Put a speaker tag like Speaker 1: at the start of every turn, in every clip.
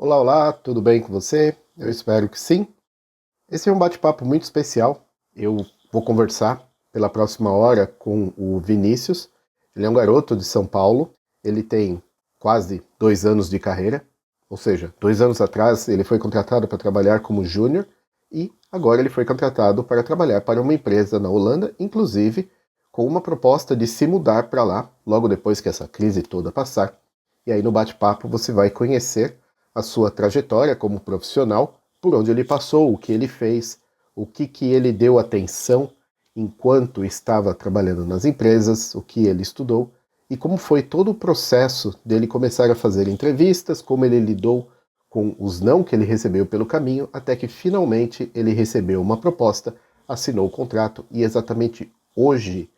Speaker 1: Olá, olá, tudo bem com você? Eu espero que sim. Esse é um bate-papo muito especial. Eu vou conversar pela próxima hora com o Vinícius. Ele é um garoto de São Paulo. Ele tem quase 2 anos de carreira. Ou seja, 2 anos atrás ele foi contratado para trabalhar como júnior e agora ele foi contratado para trabalhar para uma empresa na Holanda, inclusive com uma proposta de se mudar para lá logo depois que essa crise toda passar. E aí no bate-papo você vai conhecer a sua trajetória como profissional, por onde ele passou, o que ele fez, o que ele deu atenção enquanto estava trabalhando nas empresas, o que ele estudou e como foi todo o processo dele começar a fazer entrevistas, como ele lidou com os não que ele recebeu pelo caminho, até que finalmente ele recebeu uma proposta, assinou o contrato e exatamente hoje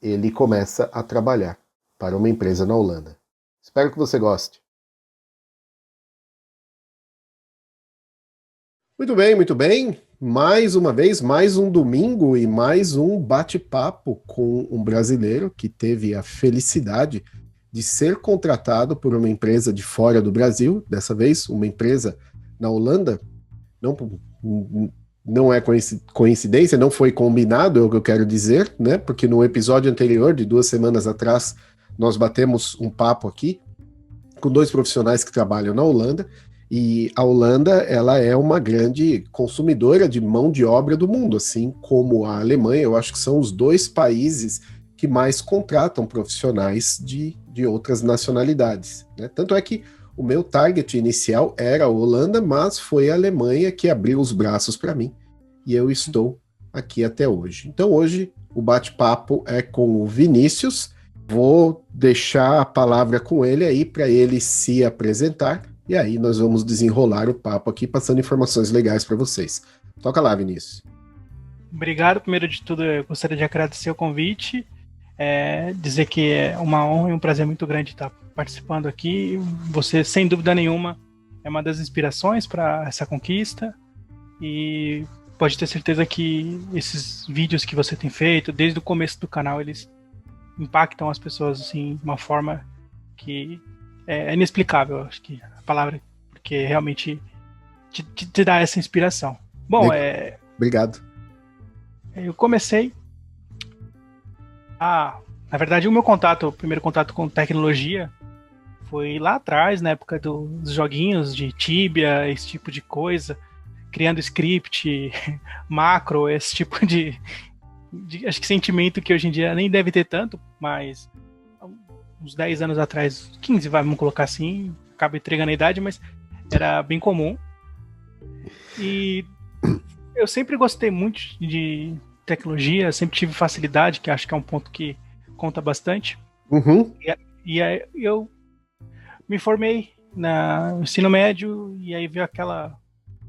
Speaker 1: ele começa a trabalhar para uma empresa na Holanda. Espero que você goste. Muito bem, muito bem. Mais uma vez, mais um domingo e mais um bate-papo com um brasileiro que teve a felicidade de ser contratado por uma empresa de fora do Brasil, dessa vez uma empresa na Holanda. Não, não é coincidência, não foi combinado, é o que eu quero dizer, né? Porque no episódio anterior, de 2 semanas atrás, nós batemos um papo aqui com dois profissionais que trabalham na Holanda. E a Holanda, ela é uma grande consumidora de mão de obra do mundo, assim como a Alemanha. Eu acho que são os dois países que mais contratam profissionais de outras nacionalidades, né? Tanto é que o meu target inicial era a Holanda, mas foi a Alemanha que abriu os braços para mim. E eu estou aqui até hoje. Então hoje o bate-papo é com o Vinícius. Vou deixar a palavra com ele aí para ele se apresentar. E aí nós vamos desenrolar o papo aqui, passando informações legais para vocês. Toca lá, Vinícius.
Speaker 2: Obrigado. Primeiro de tudo, eu gostaria de agradecer o convite, dizer que é uma honra e um prazer muito grande estar participando aqui. Você, sem dúvida nenhuma, é uma das inspirações para essa conquista e pode ter certeza que esses vídeos que você tem feito, desde o começo do canal, eles impactam as pessoas assim, de uma forma que é inexplicável, acho que a palavra, porque realmente te dá essa inspiração. Bom,
Speaker 1: Obrigado.
Speaker 2: Eu comecei na verdade, o primeiro contato com tecnologia foi lá atrás, na época dos joguinhos de Tibia, esse tipo de coisa, criando script, macro, esse tipo de acho que sentimento que hoje em dia nem deve ter tanto, mas uns 10 anos atrás, 15, vamos colocar assim, acaba entregando a idade, mas era bem comum. E eu sempre gostei muito de tecnologia, sempre tive facilidade, que acho que é um ponto que conta bastante.
Speaker 1: Uhum.
Speaker 2: E aí eu me formei no ensino médio e aí veio aquela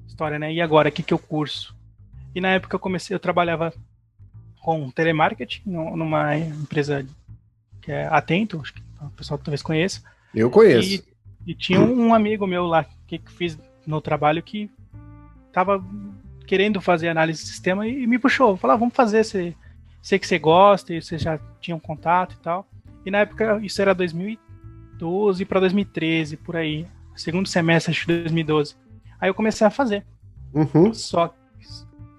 Speaker 2: história, né? E agora, o que eu curso? E na época eu trabalhava com telemarketing numa empresa que é Atento, acho que o pessoal talvez conheça.
Speaker 1: Eu conheço.
Speaker 2: E tinha um amigo meu lá que fiz no trabalho que estava querendo fazer análise de sistema e me puxou. Falou, vamos fazer, sei que você gosta, e você já tinha um contato e tal. E na época, isso era 2012 para 2013, por aí. Segundo semestre, acho que 2012. Aí eu comecei a fazer.
Speaker 1: Uhum.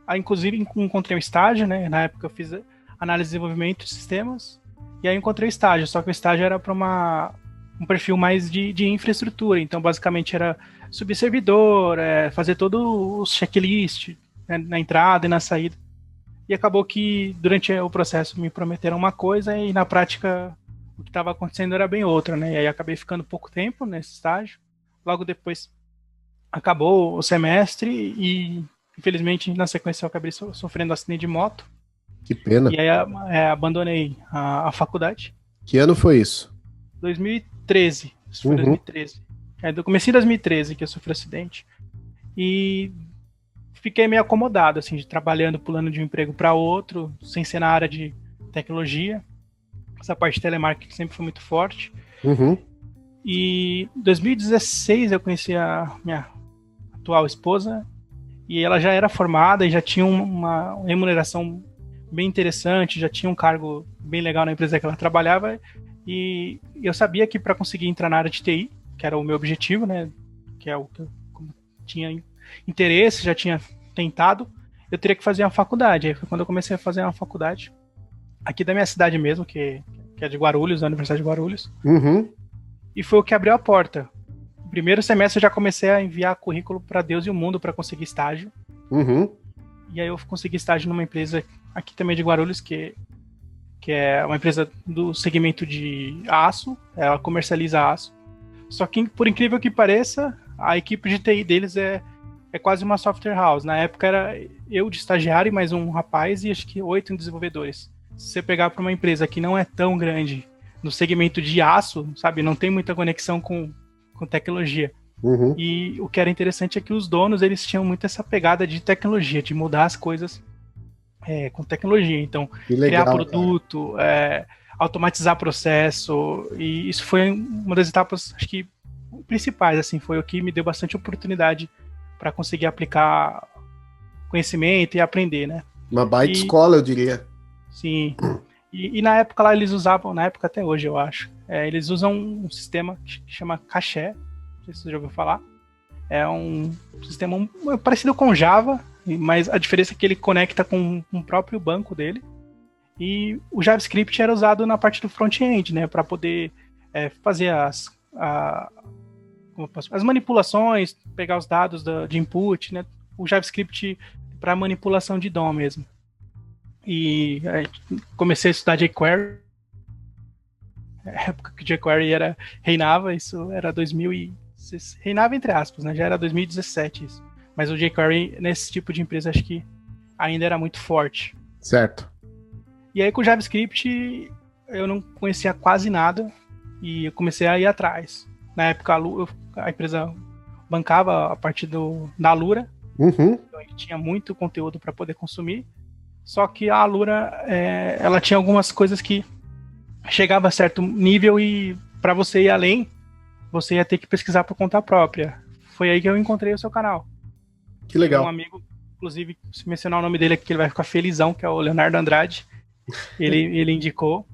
Speaker 2: Aí, inclusive, encontrei um estágio, né? Na época eu fiz análise de desenvolvimento de sistemas. E aí eu encontrei o estágio, só que o estágio era para um perfil mais de infraestrutura. Então, basicamente, era subir servidor, fazer todo o checklist, né, na entrada e na saída. E acabou que, durante o processo, me prometeram uma coisa e, na prática, o que estava acontecendo era bem outra, né? E aí acabei ficando pouco tempo nesse estágio. Logo depois, acabou o semestre e, infelizmente, na sequência, eu acabei sofrendo um acidente de moto.
Speaker 1: Que pena.
Speaker 2: E aí abandonei a faculdade.
Speaker 1: Que ano foi isso?
Speaker 2: 2013. Isso foi 2013. Eu comecei em 2013 que eu sofri um acidente. E fiquei meio acomodado, assim, de trabalhando, pulando de um emprego para outro, sem ser na área de tecnologia. Essa parte de telemarketing sempre foi muito forte.
Speaker 1: Uhum.
Speaker 2: E em 2016 eu conheci a minha atual esposa e ela já era formada e já tinha uma remuneração bem interessante, já tinha um cargo bem legal na empresa que ela trabalhava e eu sabia que para conseguir entrar na área de TI, que era o meu objetivo, né, que é o que eu tinha interesse, já tinha tentado, eu teria que fazer uma faculdade. Aí foi quando eu comecei a fazer uma faculdade aqui da minha cidade mesmo, que é de Guarulhos, da Universidade de Guarulhos. E foi o que abriu a porta. No primeiro semestre eu já comecei a enviar currículo para Deus e o mundo para conseguir estágio. E aí eu consegui estágio numa empresa aqui também de Guarulhos, que é uma empresa do segmento de aço, ela comercializa aço. Só que, por incrível que pareça, a equipe de TI deles é quase uma software house. Na época era eu de estagiário, mais um rapaz e acho que 8 desenvolvedores. Se você pegar para uma empresa que não é tão grande no segmento de aço, sabe, não tem muita conexão com tecnologia. E o que era interessante é que os donos, eles tinham muito essa pegada de tecnologia, de mudar as coisas com tecnologia. Então, legal, criar produto, automatizar processo, e isso foi uma das etapas, acho que, principais, assim, foi o que me deu bastante oportunidade para conseguir aplicar conhecimento e aprender, né?
Speaker 1: Uma baita escola, eu diria.
Speaker 2: Sim. E na época lá eles usavam, na época até hoje, eu acho, eles usam um sistema que chama Caché, não sei se você já ouviu falar. É um sistema parecido com Java, mas a diferença é que ele conecta com o próprio banco dele. E o JavaScript era usado na parte do front-end, né, para poder fazer as manipulações, pegar os dados de input, né, o JavaScript para manipulação de DOM mesmo. E comecei a estudar jQuery. Na época que jQuery reinava, isso era 2000 reinava entre aspas, né? Já era 2017 isso. Mas o jQuery nesse tipo de empresa acho que ainda era muito forte.
Speaker 1: Certo.
Speaker 2: E aí com o JavaScript eu não conhecia quase nada e eu comecei a ir atrás. Na época a empresa bancava a partir da Alura, então a gente tinha muito conteúdo para poder consumir. Só que a Alura ela tinha algumas coisas que chegava a certo nível e para você ir além, você ia ter que pesquisar por conta própria. Foi aí que eu encontrei o seu canal.
Speaker 1: Que legal.
Speaker 2: Um amigo, inclusive, se mencionar o nome dele aqui, ele vai ficar felizão, que é o Leonardo Andrade. Ele indicou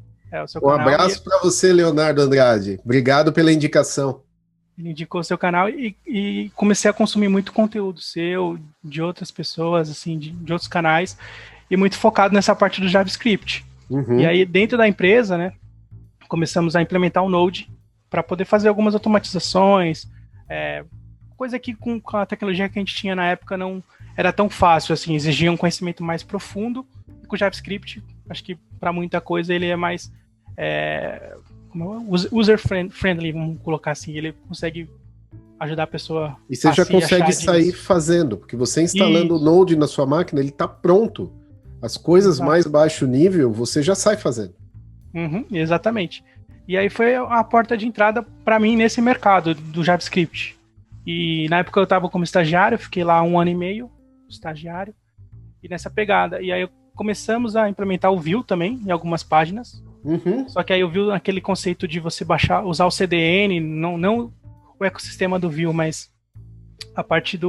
Speaker 2: o seu canal.
Speaker 1: Um abraço para você, Leonardo Andrade. Obrigado pela indicação.
Speaker 2: Ele indicou o seu canal e comecei a consumir muito conteúdo seu, de outras pessoas, assim, de outros canais, e muito focado nessa parte do JavaScript. E aí, dentro da empresa, né, começamos a implementar o Node para poder fazer algumas automatizações, coisa que com a tecnologia que a gente tinha na época não era tão fácil, assim, exigia um conhecimento mais profundo. E com o JavaScript, acho que para muita coisa ele é mais user-friendly, vamos colocar assim, ele consegue ajudar a pessoa.
Speaker 1: E você já consegue sair fazendo, porque você instalando o Node na sua máquina, ele está pronto. As coisas mais baixo nível, você já sai fazendo.
Speaker 2: Exatamente. E aí foi a porta de entrada para mim nesse mercado do JavaScript. E na época eu estava como estagiário, fiquei lá 1 ano e meio, estagiário, e nessa pegada. E aí começamos a implementar o Vue também, em algumas páginas. Só que aí eu vi aquele conceito de você usar o CDN, não o ecossistema do Vue, mas a parte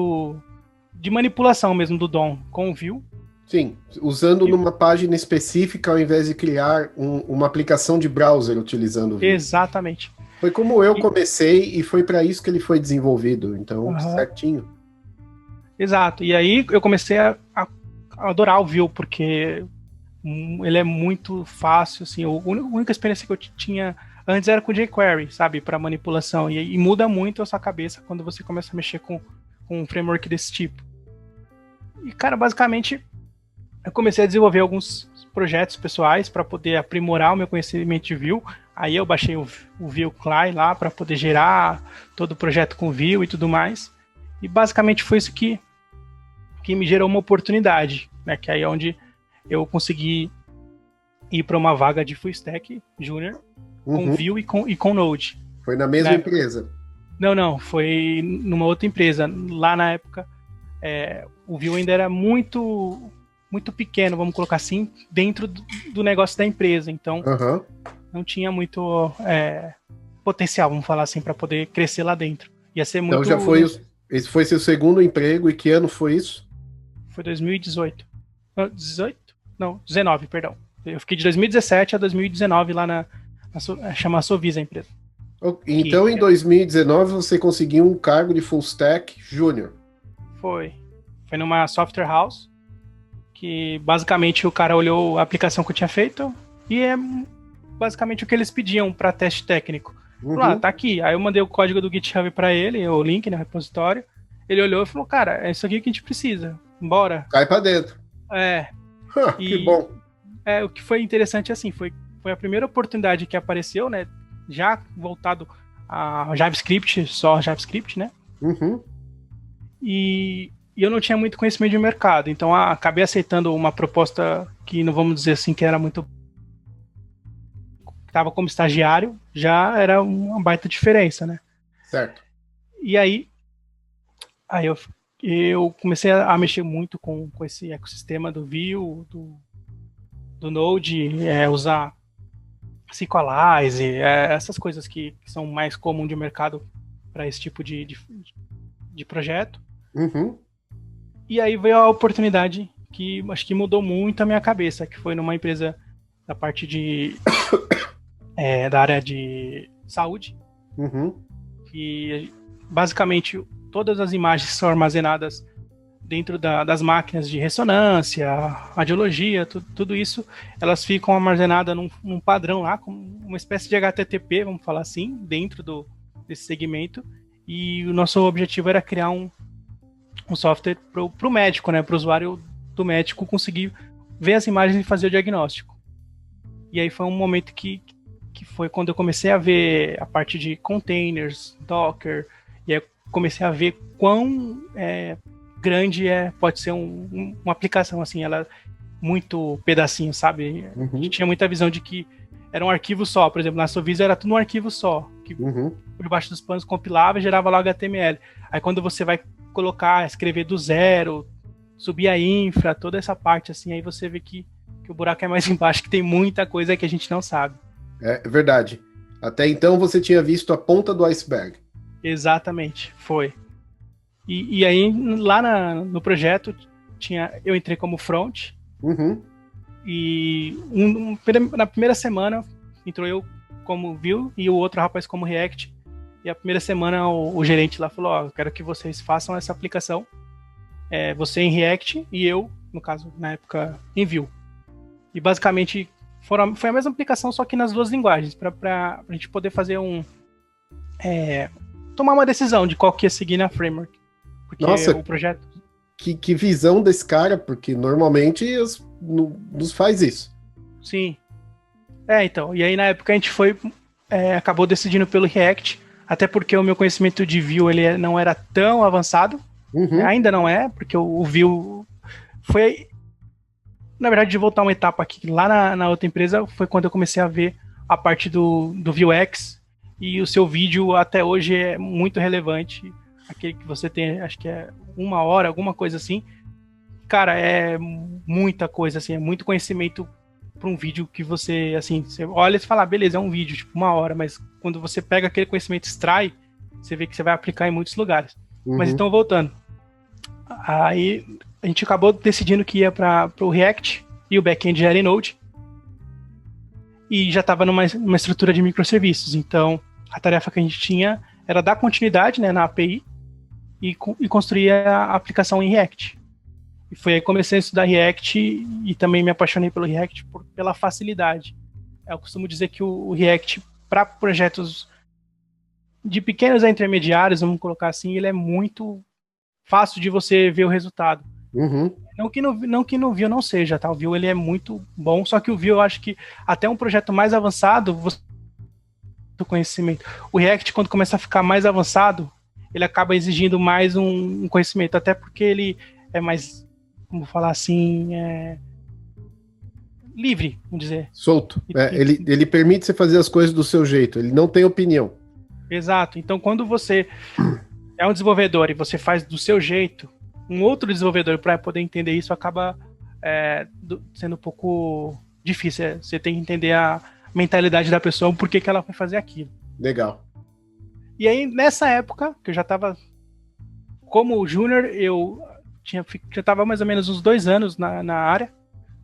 Speaker 2: de manipulação mesmo do DOM com o Vue.
Speaker 1: Sim, usando numa página específica ao invés de criar uma aplicação de browser utilizando o Vue.
Speaker 2: Exatamente.
Speaker 1: Foi como eu comecei e foi para isso que ele foi desenvolvido, então certinho.
Speaker 2: Exato, e aí eu comecei a adorar o Vue, porque ele é muito fácil, assim, a única experiência que eu tinha antes era com jQuery, sabe, para manipulação, e muda muito a sua cabeça quando você começa a mexer com um framework desse tipo. E, cara, basicamente, eu comecei a desenvolver alguns projetos pessoais para poder aprimorar o meu conhecimento de Vue. Aí eu baixei o Vue CLI lá para poder gerar todo o projeto com Vue e tudo mais. E basicamente foi isso que me gerou uma oportunidade, né? Que aí é onde eu consegui ir para uma vaga de Full Stack Junior com Vue e com Node.
Speaker 1: Foi na mesma empresa?
Speaker 2: Não, foi numa outra empresa. Lá na época, o Vue ainda era muito pequeno, vamos colocar assim, dentro do negócio da empresa. Então, não tinha muito potencial, vamos falar assim, para poder crescer lá dentro. Ia ser muito...
Speaker 1: Então já foi... Esse foi seu segundo emprego, e que ano foi isso?
Speaker 2: Foi 2018. 19, perdão. Eu fiquei de 2017 a 2019 lá chama Sovisa a empresa.
Speaker 1: Então, em 2019, você conseguiu um cargo de Full Stack Júnior.
Speaker 2: Foi numa software house, que basicamente o cara olhou a aplicação que eu tinha feito e é basicamente o que eles pediam para teste técnico. Falou, tá aqui. Aí eu mandei o código do GitHub para ele, o link no repositório. Ele olhou e falou, cara, é isso aqui que a gente precisa. Bora.
Speaker 1: Cai para dentro. Que bom.
Speaker 2: O que foi interessante, assim, foi a primeira oportunidade que apareceu, né? Já voltado a JavaScript, só JavaScript, né? E eu não tinha muito conhecimento de mercado, então acabei aceitando uma proposta que não vamos dizer assim que era muito... Estava como estagiário, já era uma baita diferença, né?
Speaker 1: Certo.
Speaker 2: E aí eu comecei a mexer muito com esse ecossistema do Vue, do Node, usar Sequelize, essas coisas que são mais comuns de mercado para esse tipo de projeto. E aí veio a oportunidade que acho que mudou muito a minha cabeça, que foi numa empresa da parte da área de saúde, que basicamente todas as imagens são armazenadas dentro das máquinas de ressonância, radiologia, tudo isso, elas ficam armazenadas num padrão lá, com uma espécie de HTTP, vamos falar assim, dentro desse segmento, e o nosso objetivo era criar um software para o médico, né, para o usuário do médico conseguir ver as imagens e fazer o diagnóstico. E aí foi um momento que foi quando eu comecei a ver a parte de containers, Docker, e aí comecei a ver quão grande pode ser uma aplicação, assim, ela muito pedacinho, sabe? A gente tinha muita visão de que era um arquivo só, por exemplo, na Sovisa era tudo um arquivo só, que por debaixo dos panos compilava e gerava lá HTML. Aí quando você vai colocar, escrever do zero, subir a infra, toda essa parte, assim, aí você vê que o buraco é mais embaixo, que tem muita coisa que a gente não sabe. É
Speaker 1: verdade. Até então você tinha visto a ponta do iceberg.
Speaker 2: Exatamente, foi. E aí, lá no projeto, eu entrei como front. E na primeira semana, entrou eu como Vue e o outro rapaz como React. E a primeira semana o gerente lá falou, eu quero que vocês façam essa aplicação. Você em React e eu, no caso, na época, em Vue. E basicamente foi a mesma aplicação, só que nas duas linguagens, para a gente poder fazer tomar uma decisão de qual que ia seguir na framework. Porque
Speaker 1: nossa,
Speaker 2: o projeto...
Speaker 1: Que visão desse cara, porque normalmente nos faz isso.
Speaker 2: Sim. Então, e aí na época a gente acabou decidindo pelo React, até porque o meu conhecimento de Vue ele não era tão avançado, ainda não é, porque o Vue foi... Na verdade, de voltar uma etapa aqui, lá na outra empresa, foi quando eu comecei a ver a parte do Vuex, e o seu vídeo até hoje é muito relevante, aquele que você tem, acho que é 1 hora, alguma coisa assim. Cara, é muita coisa, assim, é muito conhecimento para um vídeo que você, assim, você olha e fala, beleza, é um vídeo, tipo 1 hora, mas quando você pega aquele conhecimento e extrai, você vê que você vai aplicar em muitos lugares. Mas então, voltando. Aí a gente acabou decidindo que ia para o React e o back-end era em Node. E já estava numa estrutura de microserviços. Então, a tarefa que a gente tinha era dar continuidade, né, na API e construir a aplicação em React. E foi aí que comecei a estudar React e também me apaixonei pelo React pela facilidade. Eu costumo dizer que o React, para projetos de pequenos a intermediários, vamos colocar assim, ele é muito fácil de você ver o resultado. Não que no Vue não seja, tá? O Vue ele é muito bom, só que o Vue eu acho que até um projeto mais avançado, do conhecimento. O React, quando começa a ficar mais avançado, ele acaba exigindo mais um conhecimento, até porque ele é mais, como falar assim, livre, vamos dizer.
Speaker 1: Solto. Ele permite você fazer as coisas do seu jeito, ele não tem opinião.
Speaker 2: Exato. Então, quando você é um desenvolvedor e você faz do seu jeito, um outro desenvolvedor, para poder entender isso, acaba sendo um pouco difícil. Você tem que entender a mentalidade da pessoa, por que ela vai fazer aquilo.
Speaker 1: Legal.
Speaker 2: E aí, nessa época, que eu já estava como júnior, eu já estava mais ou menos uns 2 anos na área,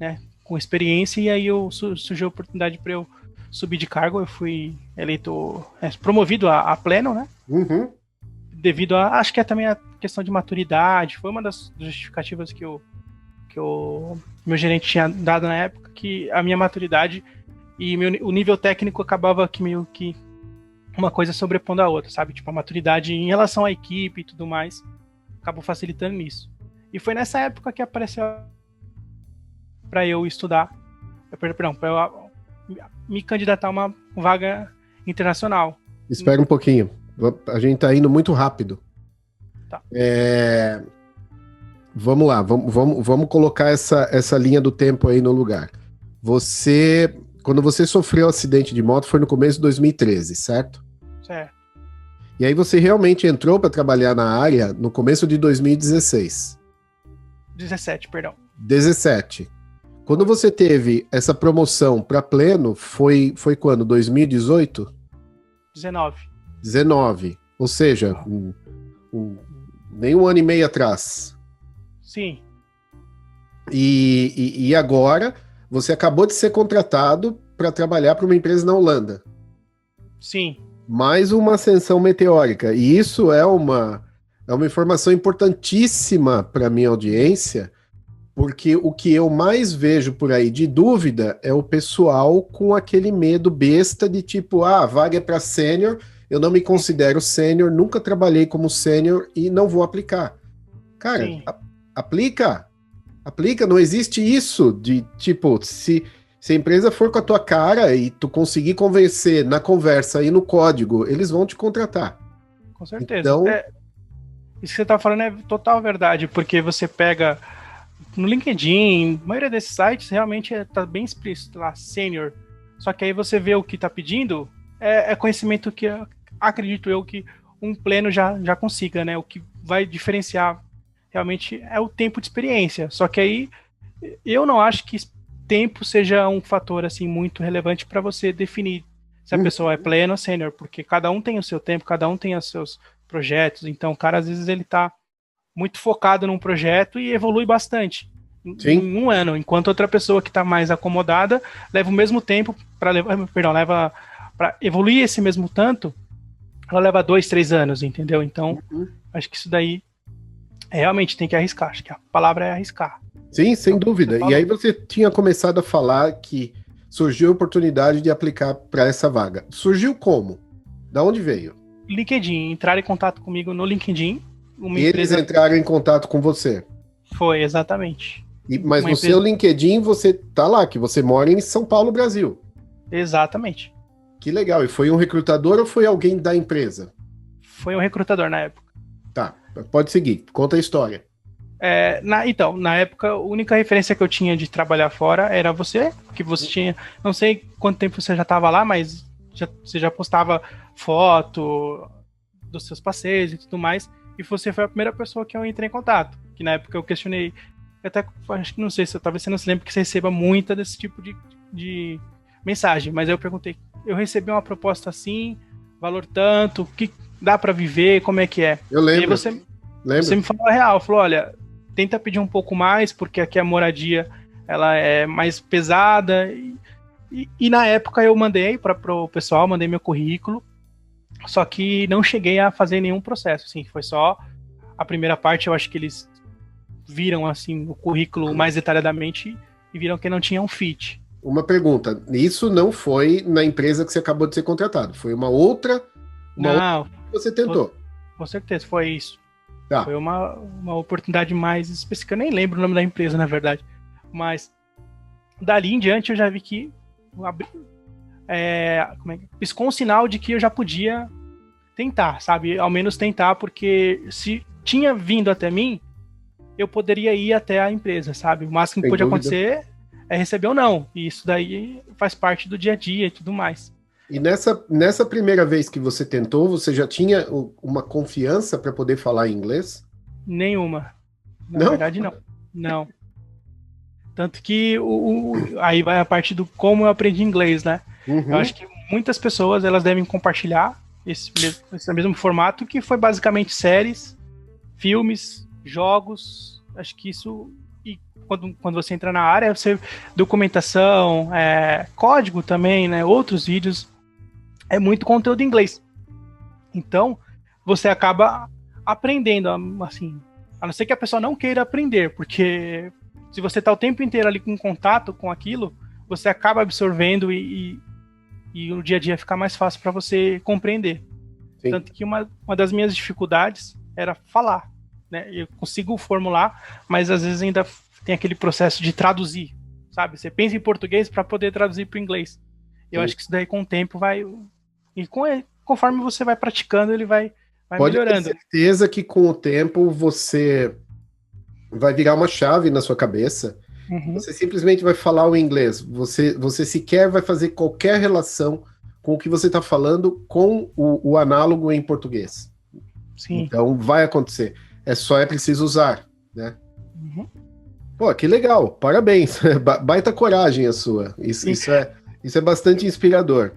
Speaker 2: né, com experiência, e aí surgiu a oportunidade para eu subir de cargo. Eu fui eleito, promovido a pleno, né? devido a, acho que é também a questão de maturidade, foi uma das justificativas que o meu gerente tinha dado na época, que a minha maturidade e o nível técnico acabava que meio que uma coisa sobrepondo a outra, sabe? Tipo, a maturidade em relação à equipe e tudo mais, acabou facilitando nisso. E foi nessa época que apareceu para eu estudar, perdão, para eu me candidatar a uma vaga internacional.
Speaker 1: Espera um pouquinho, a gente tá indo muito rápido.
Speaker 2: Tá.
Speaker 1: Vamos lá, vamos colocar essa linha do tempo aí no lugar. Quando você sofreu o acidente de moto, foi no começo de 2013, certo?
Speaker 2: Certo.
Speaker 1: E aí você realmente entrou para trabalhar na área no começo de 2016.
Speaker 2: 17, perdão.
Speaker 1: 17. Quando você teve essa promoção para pleno, foi quando? 2018?
Speaker 2: 19.
Speaker 1: 19. Ou seja, nem um ano e meio atrás.
Speaker 2: Sim.
Speaker 1: E agora você acabou de ser contratado para trabalhar para uma empresa na Holanda.
Speaker 2: Sim.
Speaker 1: Mais uma ascensão meteórica. E isso é uma informação importantíssima para a minha audiência, porque o que eu mais vejo por aí de dúvida é o pessoal com aquele medo besta de tipo, a vaga é para sênior, eu não me considero sênior, nunca trabalhei como sênior e não vou aplicar. Cara, aplica, não existe isso de tipo, se a empresa for com a tua cara e tu conseguir convencer na conversa e no código, eles vão te contratar.
Speaker 2: Com certeza.
Speaker 1: Então,
Speaker 2: isso que você tá falando é total verdade, porque você pega no LinkedIn, a maioria desses sites realmente tá bem explícito lá, sênior. Só que aí você vê o que tá pedindo, é conhecimento que acredito eu que um pleno já consiga, né? O que vai diferenciar realmente é o tempo de experiência. Só que aí eu não acho que tempo seja um fator assim muito relevante para você definir se a pessoa é pleno ou sênior, porque cada um tem o seu tempo, cada um tem os seus projetos. Então, o cara às vezes ele tá muito focado num projeto e evolui bastante em um ano, enquanto outra pessoa que está mais acomodada leva o mesmo tempo leva para evoluir esse mesmo tanto, ela leva 2, 3 anos, entendeu? Então, acho que isso daí realmente tem que arriscar. Acho que a palavra é arriscar.
Speaker 1: Sim, sem dúvida. E aí você tinha começado a falar que surgiu a oportunidade de aplicar para essa vaga. Surgiu como? Da onde veio?
Speaker 2: LinkedIn. Entraram em contato comigo no LinkedIn.
Speaker 1: Eles entraram em contato com você?
Speaker 2: Foi, exatamente.
Speaker 1: Mas no seu LinkedIn você tá lá, que você mora em São Paulo, Brasil.
Speaker 2: Exatamente.
Speaker 1: Que legal. E foi um recrutador ou foi alguém da empresa?
Speaker 2: Foi um recrutador na época.
Speaker 1: Tá, pode seguir. Conta a história.
Speaker 2: Na época, a única referência que eu tinha de trabalhar fora era você, que você tinha, não sei quanto tempo você já estava lá, mas você já postava foto dos seus passeios e tudo mais, e você foi a primeira pessoa que eu entrei em contato, que na época eu questionei, até acho que não sei se talvez você não se lembre que você receba muita desse tipo de mensagem, mas aí eu perguntei, eu recebi uma proposta assim, valor tanto, o que dá para viver, como é que é?
Speaker 1: Eu lembro.
Speaker 2: E aí você me falou a real, falou, olha, tenta pedir um pouco mais, porque aqui a moradia ela é mais pesada. E na época eu mandei para o pessoal, mandei meu currículo, só que não cheguei a fazer nenhum processo. Assim, foi só a primeira parte, eu acho que eles viram assim o currículo mais detalhadamente e viram que não tinha um fit.
Speaker 1: Uma pergunta, isso não foi na empresa que você acabou de ser contratado, foi uma outra que você tentou?
Speaker 2: Com certeza, foi isso.
Speaker 1: Tá.
Speaker 2: Foi uma oportunidade mais específica. Eu nem lembro o nome da empresa, na verdade. Mas dali em diante eu já vi que piscou um sinal de que eu já podia tentar, sabe? Ao menos tentar, porque se tinha vindo até mim, eu poderia ir até a empresa, sabe? O máximo que podia acontecer é receber ou não. E isso daí faz parte do dia a dia e tudo mais.
Speaker 1: E nessa primeira vez que você tentou, você já tinha uma confiança para poder falar inglês?
Speaker 2: Nenhuma. Na verdade, não. Não. Tanto que aí vai a parte do como eu aprendi inglês, né? Eu acho que muitas pessoas elas devem compartilhar esse mesmo formato, que foi basicamente séries, filmes, jogos. Acho que isso... E quando você entra na área, você documentação, código também, né? Outros vídeos. É muito conteúdo em inglês. Então, você acaba aprendendo, assim, a não ser que a pessoa não queira aprender, porque se você tá o tempo inteiro ali com contato com aquilo, você acaba absorvendo e o dia a dia fica mais fácil para você compreender. Sim. Tanto que uma das minhas dificuldades era falar, né? Eu consigo formular, mas às vezes ainda tem aquele processo de traduzir, sabe? Você pensa em português para poder traduzir para o inglês. Eu acho que isso daí com o tempo vai... E conforme você vai praticando, ele vai melhorando.
Speaker 1: Pode ter certeza que com o tempo você vai virar uma chave na sua cabeça. Você simplesmente vai falar o inglês. Você sequer vai fazer qualquer relação com o que você está falando com o análogo em português.
Speaker 2: Sim.
Speaker 1: Então vai acontecer. É preciso usar, né? Pô, que legal. Parabéns. Baita coragem a sua. Isso é bastante inspirador.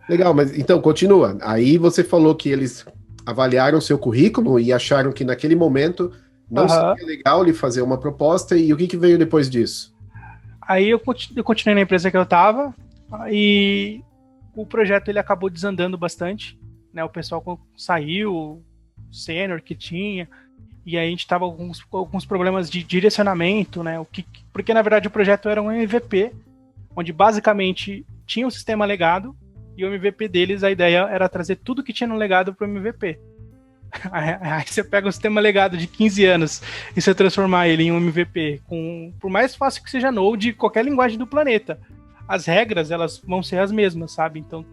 Speaker 1: Legal, mas então continua. Aí você falou que eles avaliaram o seu currículo e acharam que naquele momento não seria legal lhe fazer uma proposta, e o que veio depois disso?
Speaker 2: Aí eu continuei na empresa que eu estava, e o projeto ele acabou desandando bastante, né? O pessoal saiu, o sênior que tinha, e aí a gente estava com alguns problemas de direcionamento, né? Porque na verdade o projeto era um MVP, onde basicamente tinha um sistema legado, e o MVP deles, a ideia era trazer tudo que tinha no legado para o MVP. Aí você pega um sistema legado de 15 anos e você transformar ele em um MVP, por mais fácil que seja Node, qualquer linguagem do planeta, as regras elas vão ser as mesmas, sabe? Então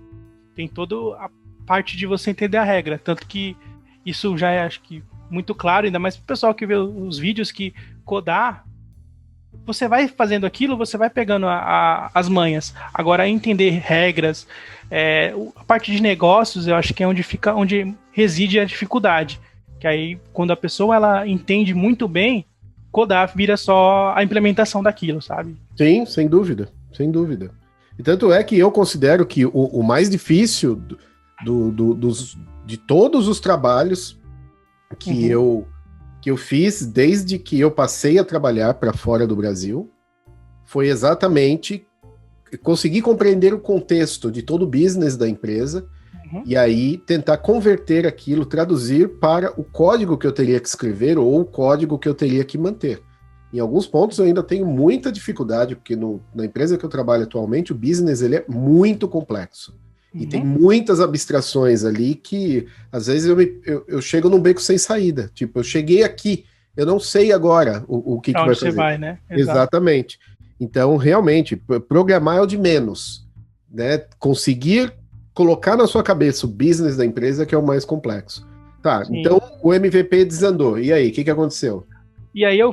Speaker 2: tem toda a parte de você entender a regra, tanto que isso já é, acho que, muito claro, ainda mais para o pessoal que vê os vídeos, que codar, você vai fazendo aquilo, você vai pegando as manhas. Agora, entender regras, a parte de negócios, eu acho que é onde reside a dificuldade. Que aí, quando a pessoa ela entende muito bem, codar vira só a implementação daquilo, sabe?
Speaker 1: Sim, sem dúvida, sem dúvida. E tanto é que eu considero que o mais difícil de todos os trabalhos que eu fiz desde que eu passei a trabalhar para fora do Brasil foi exatamente conseguir compreender o contexto de todo o business da empresa e aí tentar converter aquilo, traduzir para o código que eu teria que escrever ou o código que eu teria que manter. Em alguns pontos eu ainda tenho muita dificuldade, porque na empresa que eu trabalho atualmente, o business ele é muito complexo. E tem muitas abstrações ali que, às vezes, eu chego num beco sem saída. Tipo, eu cheguei aqui, eu não sei agora o que vai fazer.
Speaker 2: Você vai, né?
Speaker 1: Exatamente. Então, realmente, programar é o de menos, né? Conseguir colocar na sua cabeça o business da empresa que é o mais complexo. Tá, sim. Então o MVP desandou. E aí, o que aconteceu?
Speaker 2: E aí eu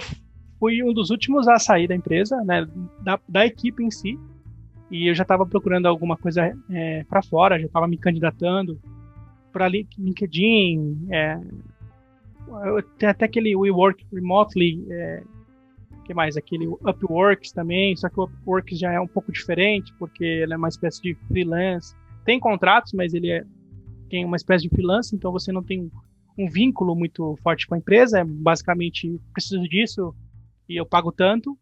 Speaker 2: fui um dos últimos a sair da empresa, né? Da equipe em si. E eu já estava procurando alguma coisa para fora, já estava me candidatando para LinkedIn. Tem até aquele We Work Remotely, que mais? Aquele Upworks também, só que o Upworks já é um pouco diferente, porque ele é uma espécie de freelance. Tem contratos, mas ele tem uma espécie de freelance, então você não tem um vínculo muito forte com a empresa, é basicamente, preciso disso e eu pago tanto.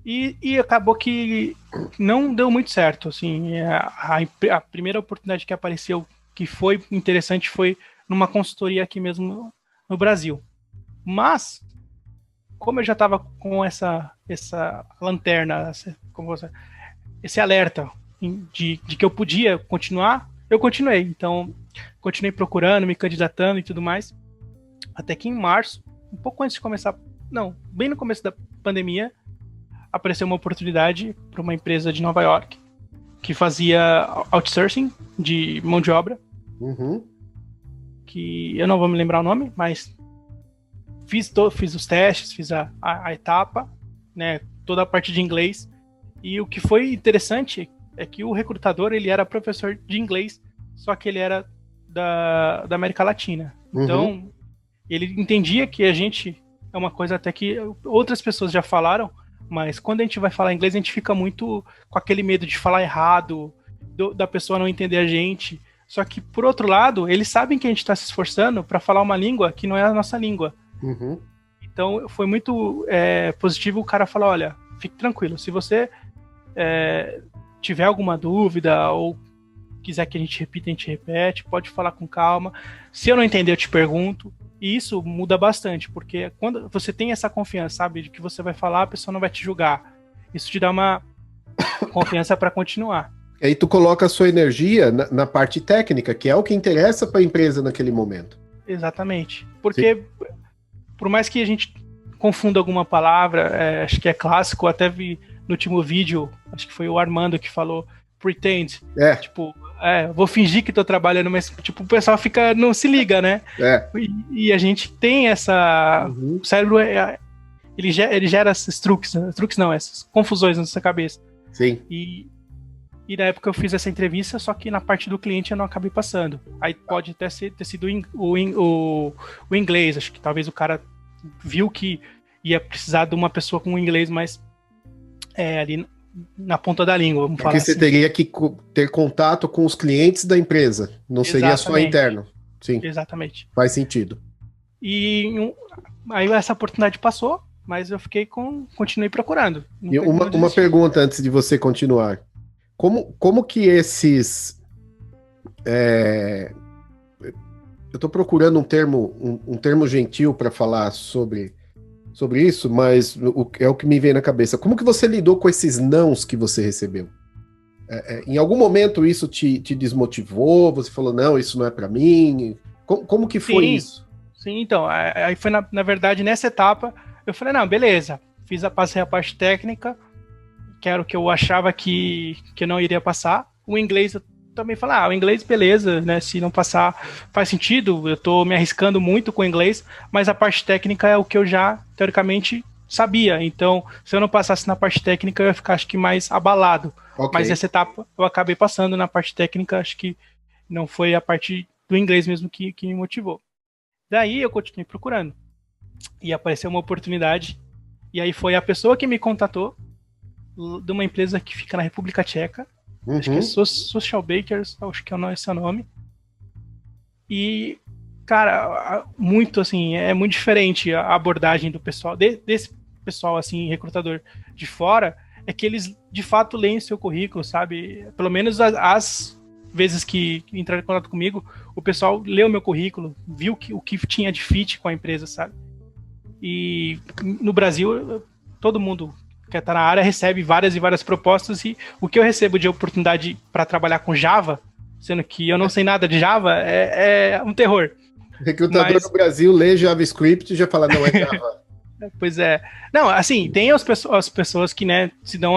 Speaker 2: E acabou que não deu muito certo, assim, a primeira oportunidade que apareceu, que foi interessante, foi numa consultoria aqui mesmo no Brasil. Mas, como eu já estava com essa lanterna, esse alerta de que eu podia continuar, eu continuei. Então, continuei procurando, me candidatando e tudo mais, até que em março, um pouco antes de começar, não, bem no começo da pandemia, apareceu uma oportunidade para uma empresa de Nova York que fazia outsourcing de mão de obra, que eu não vou me lembrar o nome, mas fiz os testes, fiz a etapa, né, toda a parte de inglês, e o que foi interessante é que o recrutador, ele era professor de inglês, só que ele era da América Latina. Então, ele entendia que a gente, é uma coisa até que outras pessoas já falaram, mas quando a gente vai falar inglês, a gente fica muito com aquele medo de falar errado, da pessoa não entender a gente. Só que, por outro lado, eles sabem que a gente está se esforçando para falar uma língua que não é a nossa língua. Então, foi muito positivo o cara falar, olha, fique tranquilo, se você tiver alguma dúvida ou quiser que a gente repete, pode falar com calma. Se eu não entender, eu te pergunto. E isso muda bastante, porque quando você tem essa confiança, sabe, de que você vai falar, a pessoa não vai te julgar. Isso te dá uma confiança para continuar.
Speaker 1: E aí tu coloca a sua energia na parte técnica, que é o que interessa para a empresa naquele momento.
Speaker 2: Exatamente. Porque, por mais que a gente confunda alguma palavra, acho que é clássico, até vi no último vídeo, acho que foi o Armando que falou, pretend. Tipo, vou fingir que tô trabalhando, mas tipo, o pessoal não se liga, né? E a gente tem essa... O cérebro, ele gera esses truques não, essas confusões na nossa cabeça.
Speaker 1: Sim.
Speaker 2: E na época eu fiz essa entrevista, só que na parte do cliente eu não acabei passando. Aí pode até ter sido o inglês, acho que talvez o cara viu que ia precisar de uma pessoa com inglês mais ali na ponta da língua, vamos falar
Speaker 1: Porque você
Speaker 2: assim.
Speaker 1: teria que ter contato com os clientes da empresa, não seria só interno. Sim.
Speaker 2: Exatamente.
Speaker 1: Faz sentido.
Speaker 2: E aí essa oportunidade passou, mas eu continuei procurando.
Speaker 1: E uma pergunta antes de você continuar. Como que esses... eu estou procurando um termo gentil para falar sobre isso, mas é o que me vem na cabeça. Como que você lidou com esses nãos que você recebeu? Em algum momento isso te desmotivou? Você falou, não, isso não é para mim? Como que foi isso?
Speaker 2: Sim, então, aí foi na verdade nessa etapa, eu falei, não, beleza, passei a parte técnica, que era o que eu achava que eu não iria passar. O inglês, eu também falei, o inglês, beleza, né? Se não passar, faz sentido, eu tô me arriscando muito com o inglês, mas a parte técnica é o que eu já, teoricamente, sabia. Então, se eu não passasse na parte técnica, eu ia ficar, acho que, mais abalado. Okay. Mas essa etapa, eu acabei passando na parte técnica, acho que não foi a parte do inglês mesmo que me motivou. Daí, eu continuei procurando. E apareceu uma oportunidade, e aí foi a pessoa que me contatou, de uma empresa que fica na República Tcheca, acho que é Social Bakers, acho que esse é o nome. E, cara, muito assim, é muito diferente a abordagem do pessoal, desse pessoal, assim, recrutador de fora, é que eles, de fato, leem seu currículo, sabe? Pelo menos as vezes que entraram em contato comigo, o pessoal leu meu currículo, viu o que tinha de fit com a empresa, sabe? E no Brasil, todo mundo que está na área recebe várias e várias propostas, e o que eu recebo de oportunidade para trabalhar com Java, sendo que eu não sei nada de Java, é um terror.
Speaker 1: O recrutador no Brasil lê JavaScript e já fala, não, é Java.
Speaker 2: Pois é. Não, assim, tem as pessoas que, né, se dão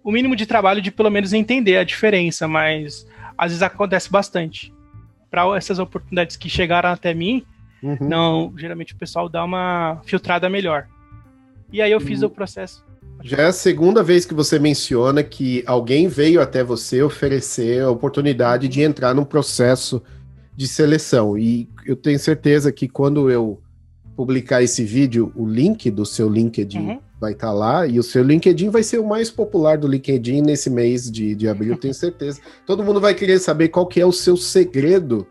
Speaker 2: o mínimo de trabalho de pelo menos entender a diferença, mas às vezes acontece bastante. Para essas oportunidades que chegaram até mim, não, geralmente o pessoal dá uma filtrada melhor. E aí eu fiz o processo.
Speaker 1: Já é a segunda vez que você menciona que alguém veio até você oferecer a oportunidade de entrar num processo de seleção. E eu tenho certeza que quando eu publicar esse vídeo, o link do seu LinkedIn vai estar lá, e o seu LinkedIn vai ser o mais popular do LinkedIn nesse mês de abril, eu tenho certeza. Todo mundo vai querer saber qual que é o seu segredo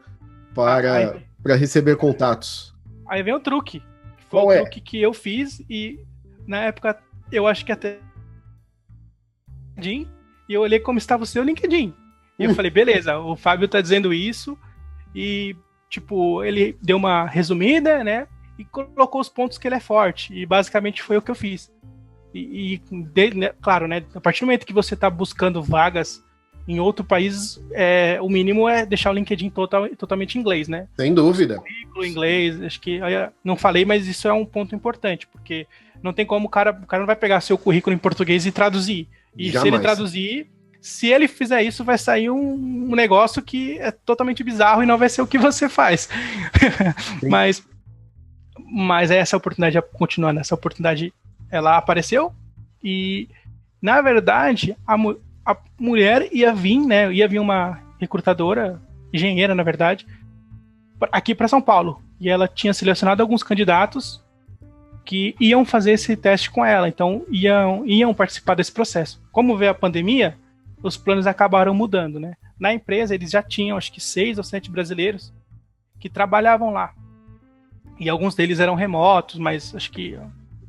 Speaker 1: para receber contatos.
Speaker 2: Aí vem o truque. Foi o truque que eu fiz, e na época eu acho que até e eu olhei como estava o seu LinkedIn. E eu falei, beleza, o Fábio tá dizendo isso, e tipo, ele deu uma resumida, né? E colocou os pontos que ele é forte. E basicamente foi o que eu fiz. Claro, né? A partir do momento que você está buscando vagas em outro país, o mínimo é deixar o LinkedIn totalmente em inglês, né?
Speaker 1: Sem dúvida.
Speaker 2: Currículo em inglês, acho que não falei, mas isso é um ponto importante, porque não tem como o cara não vai pegar seu currículo em português e traduzir. E jamais. Se ele traduzir, se ele fizer isso, vai sair um negócio que é totalmente bizarro e não vai ser o que você faz. Mas essa oportunidade, continuando, essa oportunidade, ela apareceu, e na verdade a mulher ia vir, né? Ia vir uma recrutadora, engenheira, na verdade, aqui para São Paulo, e ela tinha selecionado alguns candidatos que iam fazer esse teste com ela, então iam participar desse processo. Como veio a pandemia, os planos acabaram mudando, né? Na empresa eles já tinham, acho que 6 ou 7 brasileiros que trabalhavam lá. E alguns deles eram remotos, mas acho que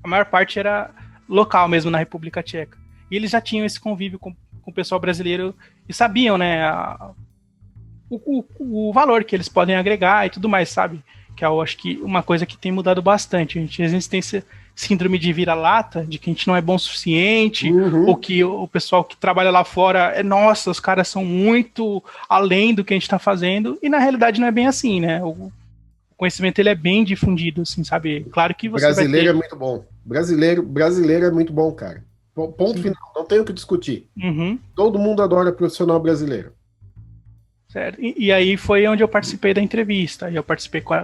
Speaker 2: a maior parte era local mesmo, na República Tcheca. E eles já tinham esse convívio com com o pessoal brasileiro e sabiam, né, o valor que eles podem agregar e tudo mais, sabe? Que eu acho que uma coisa que tem mudado bastante. A gente tem esse síndrome de vira-lata, de que a gente não é bom o suficiente, ou que o pessoal que trabalha lá fora nossa, os caras são muito além do que a gente está fazendo, e na realidade não é bem assim, né? O conhecimento ele é bem difundido, assim, sabe? Claro que você
Speaker 1: brasileiro é muito bom. Brasileiro é muito bom, cara. Ponto final, não tem o que discutir. Todo mundo adora profissional brasileiro.
Speaker 2: Certo. E aí foi onde eu participei da entrevista. Eu participei com o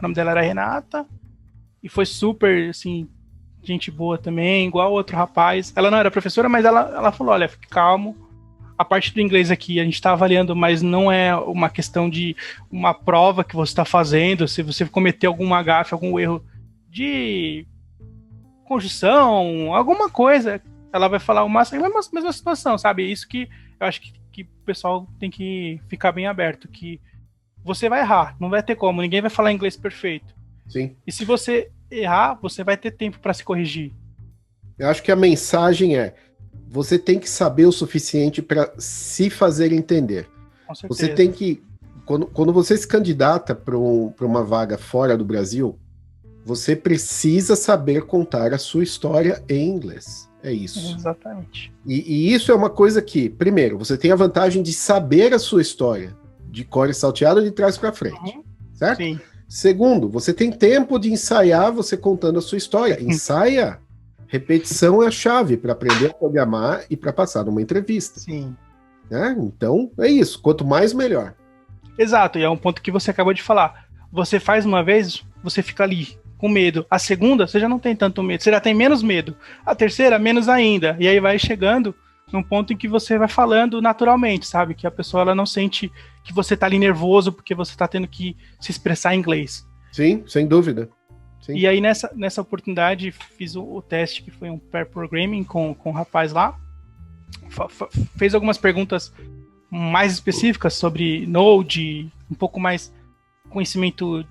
Speaker 2: nome dela era Renata, e foi super, assim, gente boa também, igual outro rapaz. Ela não era professora, mas ela falou, olha, fique calmo, a parte do inglês aqui a gente está avaliando, mas não é uma questão de uma prova que você está fazendo, se você cometer alguma gafe, algum erro de conjunção, alguma coisa, ela vai falar uma mesma situação, sabe? Isso que eu acho que o pessoal tem que ficar bem aberto, que você vai errar, não vai ter como, ninguém vai falar inglês perfeito.
Speaker 1: Sim.
Speaker 2: E se você errar, você vai ter tempo para se corrigir.
Speaker 1: Eu acho que a mensagem é: você tem que saber o suficiente para se fazer entender.
Speaker 2: Com certeza.
Speaker 1: Você tem que, quando você se candidata para uma vaga fora do Brasil, você precisa saber contar a sua história em inglês. É isso.
Speaker 2: Exatamente.
Speaker 1: E isso é uma coisa que, primeiro, você tem a vantagem de saber a sua história, de cor e salteado de trás para frente. Certo?
Speaker 2: Sim.
Speaker 1: Segundo, você tem tempo de ensaiar você contando a sua história. Ensaia. Repetição é a chave para aprender a programar e para passar numa entrevista.
Speaker 2: Sim.
Speaker 1: Então, é isso. Quanto mais, melhor.
Speaker 2: Exato, e é um ponto que você acabou de falar. Você faz uma vez, você fica ali, com medo. A segunda, você já não tem tanto medo, você já tem menos medo. A terceira, menos ainda. E aí vai chegando num ponto em que você vai falando naturalmente, sabe? Que a pessoa ela não sente que você tá ali nervoso porque você tá tendo que se expressar em inglês.
Speaker 1: Sim, sem dúvida. Sim.
Speaker 2: E aí nessa oportunidade fiz o teste, que foi um pair programming com um rapaz lá. Fez algumas perguntas mais específicas sobre Node, um pouco mais conhecimento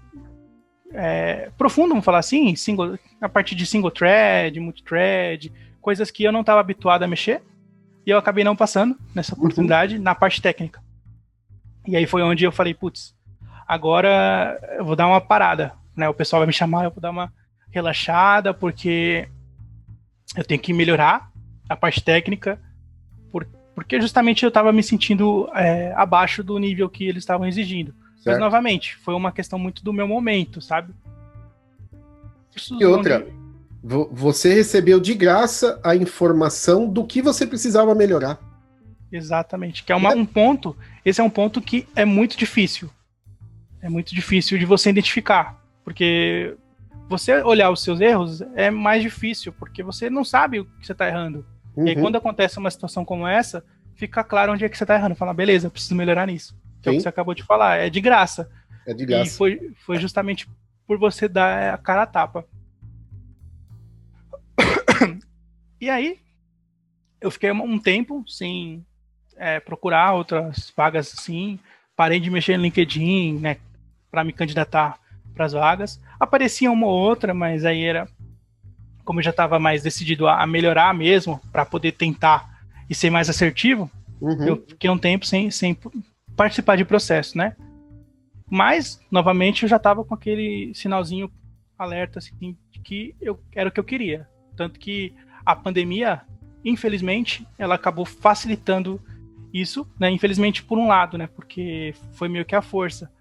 Speaker 2: profundo, vamos falar assim, a partir de single thread, multithread, coisas que eu não estava habituado a mexer, e eu acabei não passando nessa oportunidade na parte técnica. E aí foi onde eu falei, putz, agora eu vou dar uma parada, né? O pessoal vai me chamar, eu vou dar uma relaxada, porque eu tenho que melhorar a parte técnica, porque justamente eu estava me sentindo abaixo do nível que eles estavam exigindo. Certo. Mas, novamente, foi uma questão muito do meu momento, sabe?
Speaker 1: E outra, você recebeu de graça a informação do que você precisava melhorar.
Speaker 2: Exatamente, que é um ponto, esse é um ponto que é muito difícil. É muito difícil de você identificar, porque você olhar os seus erros é mais difícil, porque você não sabe o que você está errando. E aí, quando acontece uma situação como essa, fica claro onde é que você está errando. Fala, beleza, eu preciso melhorar nisso. Que é o que você acabou de falar, é de graça.
Speaker 1: É de graça.
Speaker 2: E foi justamente por você dar a cara a tapa. E aí, eu fiquei um tempo sem procurar outras vagas assim. Parei de mexer no LinkedIn, né, para me candidatar para as vagas. Aparecia uma ou outra, mas aí era... Como eu já estava mais decidido a melhorar mesmo, para poder tentar e ser mais assertivo, eu fiquei um tempo sem participar de processo, né? Mas, novamente, eu já estava com aquele sinalzinho alerta, assim, de que era o que eu queria. Tanto que a pandemia, infelizmente, ela acabou facilitando isso, né? Infelizmente, por um lado, né? Porque foi meio que a força.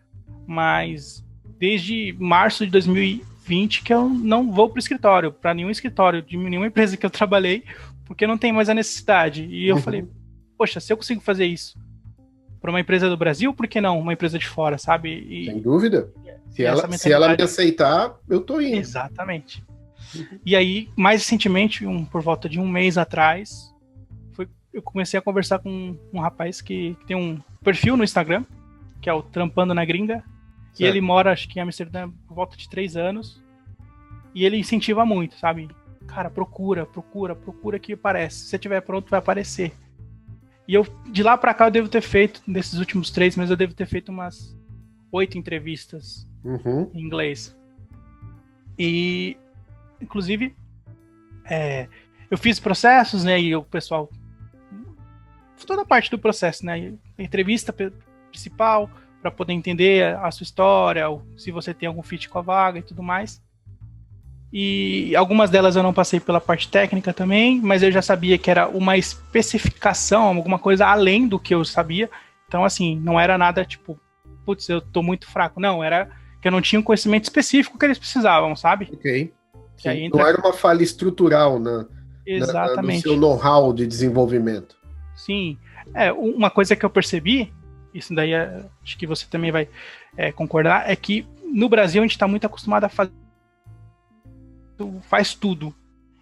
Speaker 2: Mas, desde março de 2020, que eu não vou para o escritório, para nenhum escritório de nenhuma empresa que eu trabalhei, porque não tem mais a necessidade. E eu falei, poxa, se eu consigo fazer isso para uma empresa do Brasil, por que não uma empresa de fora, sabe? E,
Speaker 1: sem dúvida. Se ela me aceitar, eu tô indo.
Speaker 2: Exatamente. E aí, mais recentemente, por volta de um mês atrás, eu comecei a conversar com um rapaz que tem um perfil no Instagram, que é o Trampando na Gringa. Certo. E ele mora, acho que em Amsterdã, por volta de 3 anos. E ele incentiva muito, sabe? Cara, procura que aparece. Se você estiver pronto, vai aparecer. E eu, de lá pra cá, eu devo ter feito, nesses últimos 3 meses, eu devo ter feito umas 8 entrevistas em inglês. E, inclusive, eu fiz processos, né? E o pessoal toda a parte do processo, né? A entrevista principal, para poder entender a sua história, se você tem algum fit com a vaga e tudo mais. E algumas delas eu não passei pela parte técnica também, mas eu já sabia que era uma especificação, alguma coisa além do que eu sabia. Então, assim, não era nada tipo, putz, eu tô muito fraco. Não, era que eu não tinha um conhecimento específico que eles precisavam, sabe?
Speaker 1: Ok.
Speaker 2: Que aí
Speaker 1: Não era uma falha estrutural no seu know-how de desenvolvimento.
Speaker 2: Sim. Uma coisa que eu percebi, isso daí acho que você também vai concordar, é que no Brasil a gente está muito acostumado a faz tudo.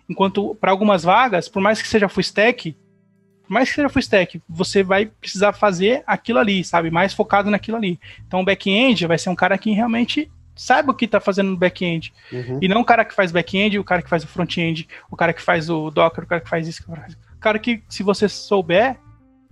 Speaker 2: Enquanto para algumas vagas, por mais que seja full stack, você vai precisar fazer aquilo ali, sabe? Mais focado naquilo ali. Então o back-end vai ser um cara que realmente saiba o que está fazendo no back-end.
Speaker 1: Uhum.
Speaker 2: E não o cara que faz back-end, o cara que faz o front-end, o cara que faz o Docker, o cara que faz isso. O cara que, se você souber,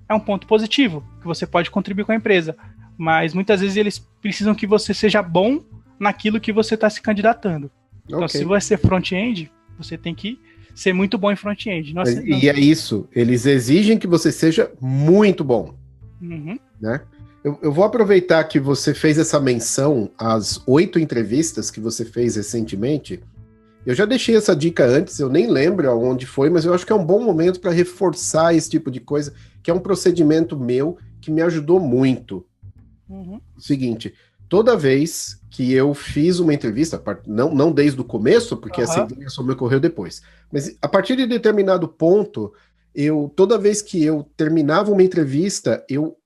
Speaker 2: é um ponto positivo, que você pode contribuir com a empresa. Mas muitas vezes eles precisam que você seja bom naquilo que você está se candidatando. Então, se você é front-end, você tem que ser muito bom em front-end.
Speaker 1: E é isso, eles exigem que você seja muito bom.
Speaker 2: Uhum.
Speaker 1: Né? Eu vou aproveitar que você fez essa menção às 8 entrevistas que você fez recentemente. Eu já deixei essa dica antes, eu nem lembro aonde foi, mas eu acho que é um bom momento para reforçar esse tipo de coisa, que é um procedimento meu que me ajudou muito.
Speaker 2: Uhum.
Speaker 1: Seguinte, toda vez que eu fiz uma entrevista, não desde o começo, porque essa ideia só me ocorreu depois, mas a partir de determinado ponto, toda vez que eu terminava uma entrevista, eu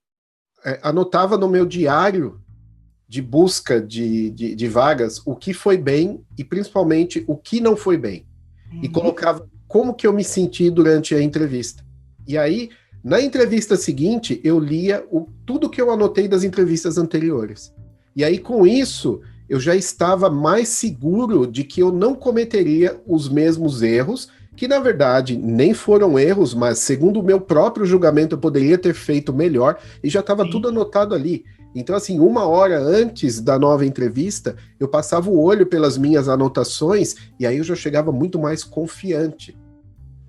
Speaker 1: anotava no meu diário de busca de vagas o que foi bem e principalmente o que não foi bem. E colocava como que eu me senti durante a entrevista. E aí, na entrevista seguinte, eu lia tudo que eu anotei das entrevistas anteriores. E aí, com isso, eu já estava mais seguro de que eu não cometeria os mesmos erros, que na verdade nem foram erros, mas segundo o meu próprio julgamento eu poderia ter feito melhor, e já estava tudo anotado ali. Então, assim, 1 hora antes da nova entrevista, eu passava o olho pelas minhas anotações, e aí eu já chegava muito mais confiante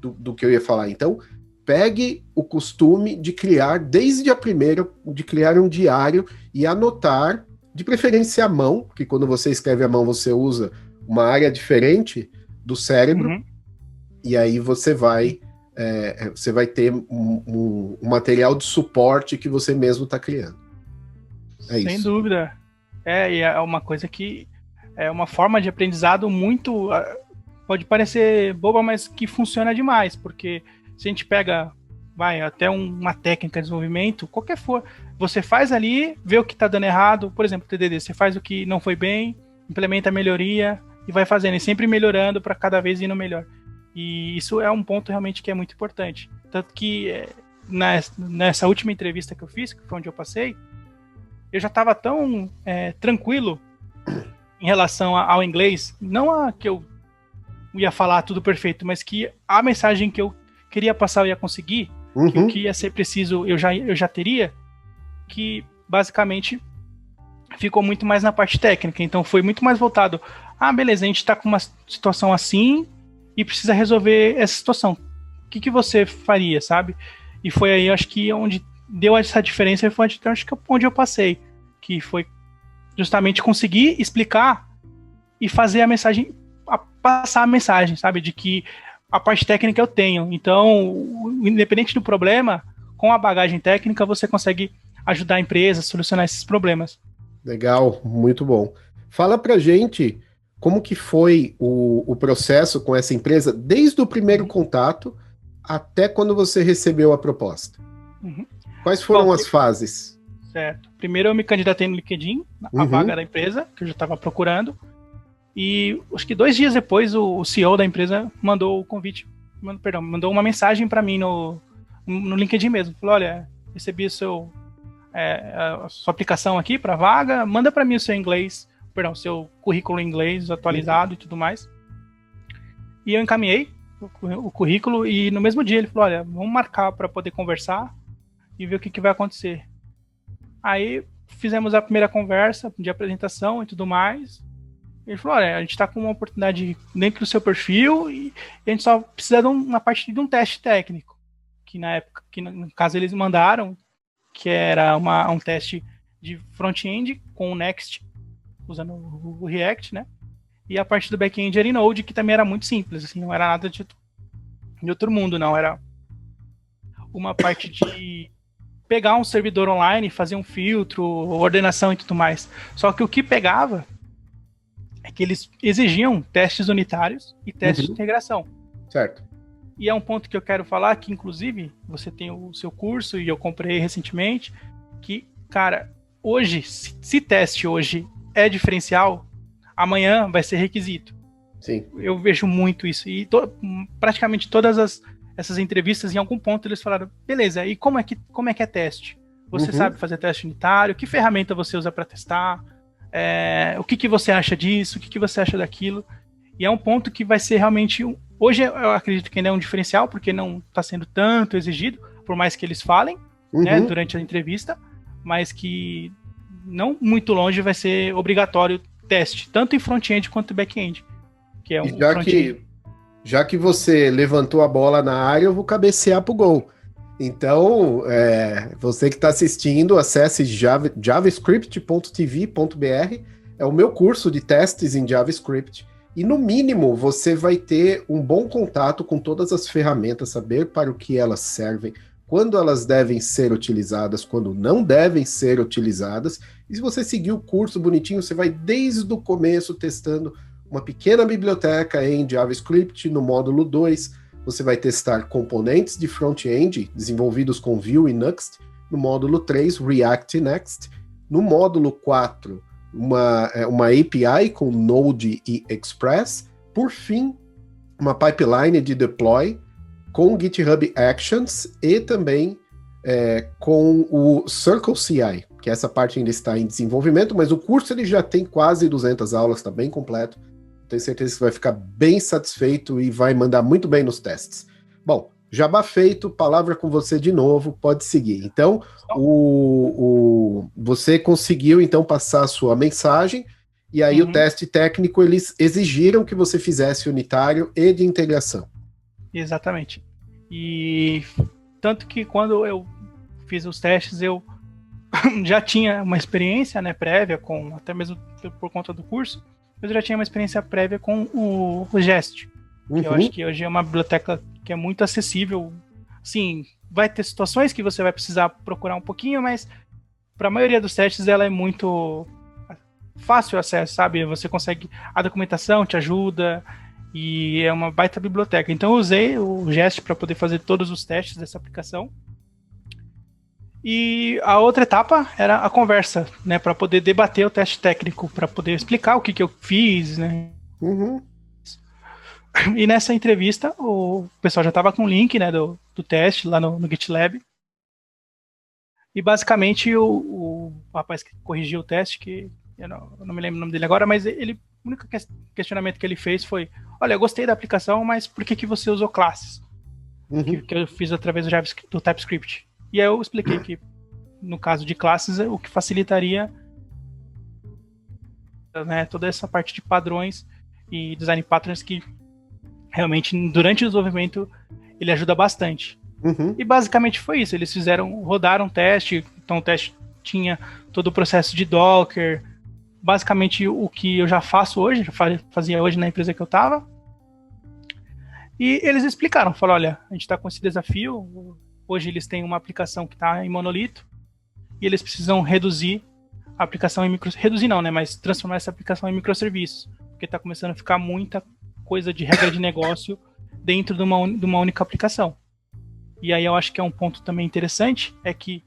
Speaker 1: do que eu ia falar. Então, pegue o costume de criar, desde a primeira, de criar um diário e anotar, de preferência à mão, porque quando você escreve à mão, você usa uma área diferente do cérebro, e aí você vai ter um material de suporte que você mesmo está criando.
Speaker 2: Sem dúvida. E é uma coisa que é uma forma de aprendizado muito... Pode parecer boba, mas que funciona demais, porque se a gente pega... até uma técnica de desenvolvimento, qualquer for, você faz ali, vê o que está dando errado, por exemplo, TDD, você faz o que não foi bem, implementa a melhoria e vai fazendo, e sempre melhorando para cada vez ir no melhor. E isso é um ponto realmente que é muito importante. Tanto que nessa última entrevista que eu fiz, que foi onde eu passei, eu já estava tão tranquilo em relação ao inglês, não a que eu ia falar tudo perfeito, mas que a mensagem que eu queria passar eu ia conseguir, que o que ia ser preciso eu já teria, que basicamente ficou muito mais na parte técnica. Então foi muito mais voltado, beleza, a gente está com uma situação assim e precisa resolver essa situação. O que você faria, sabe? E foi aí, acho que onde deu essa diferença, foi onde eu passei, que foi justamente conseguir explicar e fazer a mensagem, passar a mensagem, sabe? De que a parte técnica eu tenho. Então, independente do problema, com a bagagem técnica, você consegue ajudar a empresa a solucionar esses problemas.
Speaker 1: Legal, muito bom. Fala pra gente como que foi o processo com essa empresa, desde o primeiro contato até quando você recebeu a proposta. Quais foram as fases?
Speaker 2: Certo. Primeiro eu me candidatei no LinkedIn, a vaga da empresa, que eu já estava procurando. E acho que 2 dias depois o CEO da empresa mandou o convite, mandou uma mensagem para mim no LinkedIn mesmo. Falou, olha, recebi a sua aplicação aqui para a vaga, manda para mim o seu currículo em inglês atualizado e tudo mais. E eu encaminhei o currículo e no mesmo dia ele falou, olha, vamos marcar para poder conversar e ver o que vai acontecer. Aí fizemos a primeira conversa de apresentação e tudo mais. Ele falou, olha, a gente está com uma oportunidade dentro do seu perfil e a gente só precisa de uma parte de um teste técnico. que na época, que no caso eles mandaram, que era um teste de front-end com o Next, usando o React, né? E a parte do back-end era em Node, que também era muito simples, assim, não era nada de outro mundo, não. Era uma parte de pegar um servidor online, fazer um filtro, ordenação e tudo mais. Só que o que pegava é que eles exigiam testes unitários e testes de integração.
Speaker 1: Certo.
Speaker 2: E é um ponto que eu quero falar, que inclusive você tem o seu curso, e eu comprei recentemente, que, cara, hoje, se teste hoje é diferencial, amanhã vai ser requisito.
Speaker 1: Sim.
Speaker 2: Eu vejo muito isso. E praticamente todas essas entrevistas, em algum ponto, eles falaram, beleza, e como é que é teste? Você sabe fazer teste unitário? Que ferramenta você usa para testar? O que você acha disso? O que você acha daquilo? E é um ponto que vai ser realmente... Hoje eu acredito que ainda é um diferencial, porque não está sendo tanto exigido, por mais que eles falem, né, durante a entrevista, mas que não muito longe vai ser obrigatório teste, tanto em front-end quanto em back-end. Que é um
Speaker 1: já que você levantou a bola na área, eu vou cabecear pro gol. Então, você que está assistindo, acesse javascript.tv.br, é o meu curso de testes em JavaScript. E, no mínimo, você vai ter um bom contato com todas as ferramentas, saber para o que elas servem, quando elas devem ser utilizadas, quando não devem ser utilizadas. E se você seguir o curso bonitinho, você vai desde o começo testando uma pequena biblioteca em JavaScript. No módulo 2, você vai testar componentes de front-end desenvolvidos com Vue e Next. No módulo 3, React e Next. No módulo 4, uma API com Node e Express. Por fim, uma pipeline de deploy com GitHub Actions e também com o Circle CI, que essa parte ainda está em desenvolvimento, mas o curso ele já tem quase 200 aulas, está bem completo. Tenho certeza que você vai ficar bem satisfeito e vai mandar muito bem nos testes. Bom, jabá feito, palavra com você de novo, pode seguir. Então, você conseguiu então passar a sua mensagem, e aí o teste técnico, eles exigiram que você fizesse unitário e de integração.
Speaker 2: Exatamente. E tanto que quando eu fiz os testes, eu já tinha uma experiência, né, prévia, até mesmo por conta do curso, eu já tinha uma experiência prévia com o Jest, que eu acho que hoje é uma biblioteca que é muito acessível. Sim, vai ter situações que você vai precisar procurar um pouquinho, mas para a maioria dos testes ela é muito fácil acesso, sabe? Você consegue, a documentação te ajuda e é uma baita biblioteca. Então eu usei o Jest para poder fazer todos os testes dessa aplicação. E a outra etapa era a conversa, né, para poder debater o teste técnico, para poder explicar o que eu fiz, né? E nessa entrevista, o pessoal já estava com o link, né, do teste lá no GitLab. E basicamente o rapaz que corrigiu o teste, que eu não me lembro o nome dele agora, mas o único questionamento que ele fez foi: olha, eu gostei da aplicação, mas por que você usou classes? Que eu fiz através do TypeScript. E aí eu expliquei que, no caso de classes, o que facilitaria, né, toda essa parte de padrões e design patterns que realmente, durante o desenvolvimento, ele ajuda bastante. E basicamente foi isso. Eles rodaram um teste, então o teste tinha todo o processo de Docker, basicamente o que eu já faço hoje, fazia hoje na empresa que eu estava. E eles explicaram, falaram: olha, a gente está com esse desafio. Hoje eles têm uma aplicação que está em monolito e eles precisam reduzir a aplicação em microserviços. Reduzir não, né? Mas transformar essa aplicação em microserviços. Porque está começando a ficar muita coisa de regra de negócio dentro de uma única aplicação. E aí eu acho que é um ponto também interessante, é que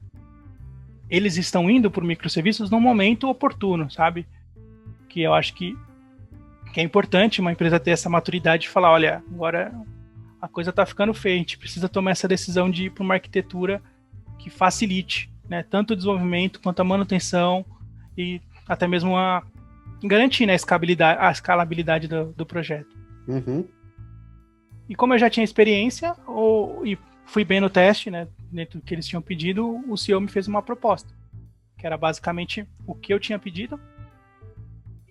Speaker 2: eles estão indo por microserviços num momento oportuno, sabe? Que eu acho que é importante uma empresa ter essa maturidade de falar: olha, agora a coisa está ficando feia, a gente precisa tomar essa decisão de ir para uma arquitetura que facilite, né, tanto o desenvolvimento quanto a manutenção e até mesmo garantir, né, a escalabilidade do projeto. E como eu já tinha experiência e fui bem no teste, né, dentro do que eles tinham pedido, o CEO me fez uma proposta, que era basicamente o que eu tinha pedido,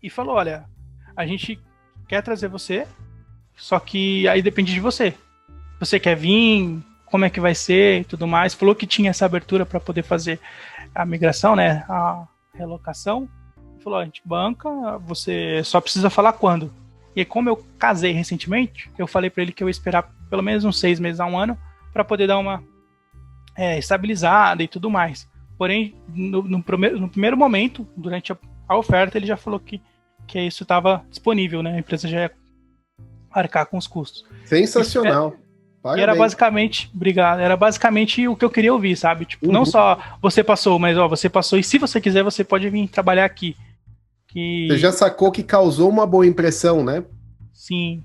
Speaker 2: e falou: olha, a gente quer trazer você, só que aí depende de você. Você quer vir como é que vai ser e tudo mais. Falou que tinha essa abertura para poder fazer a migração, né? A relocação. Falou, a gente banca, você só precisa falar quando. E como eu casei recentemente, eu falei para ele que eu ia esperar pelo menos uns 6 meses a 1 ano para poder dar uma estabilizada e tudo mais. Porém, no primeiro momento, durante a oferta, ele já falou que isso estava disponível, né? A empresa já ia arcar com os custos.
Speaker 1: Sensacional.
Speaker 2: E era basicamente, obrigado, era basicamente o que eu queria ouvir, sabe? Tipo, não só você passou, mas você passou, e se você quiser, você pode vir trabalhar aqui.
Speaker 1: Você já sacou que causou uma boa impressão, né?
Speaker 2: Sim,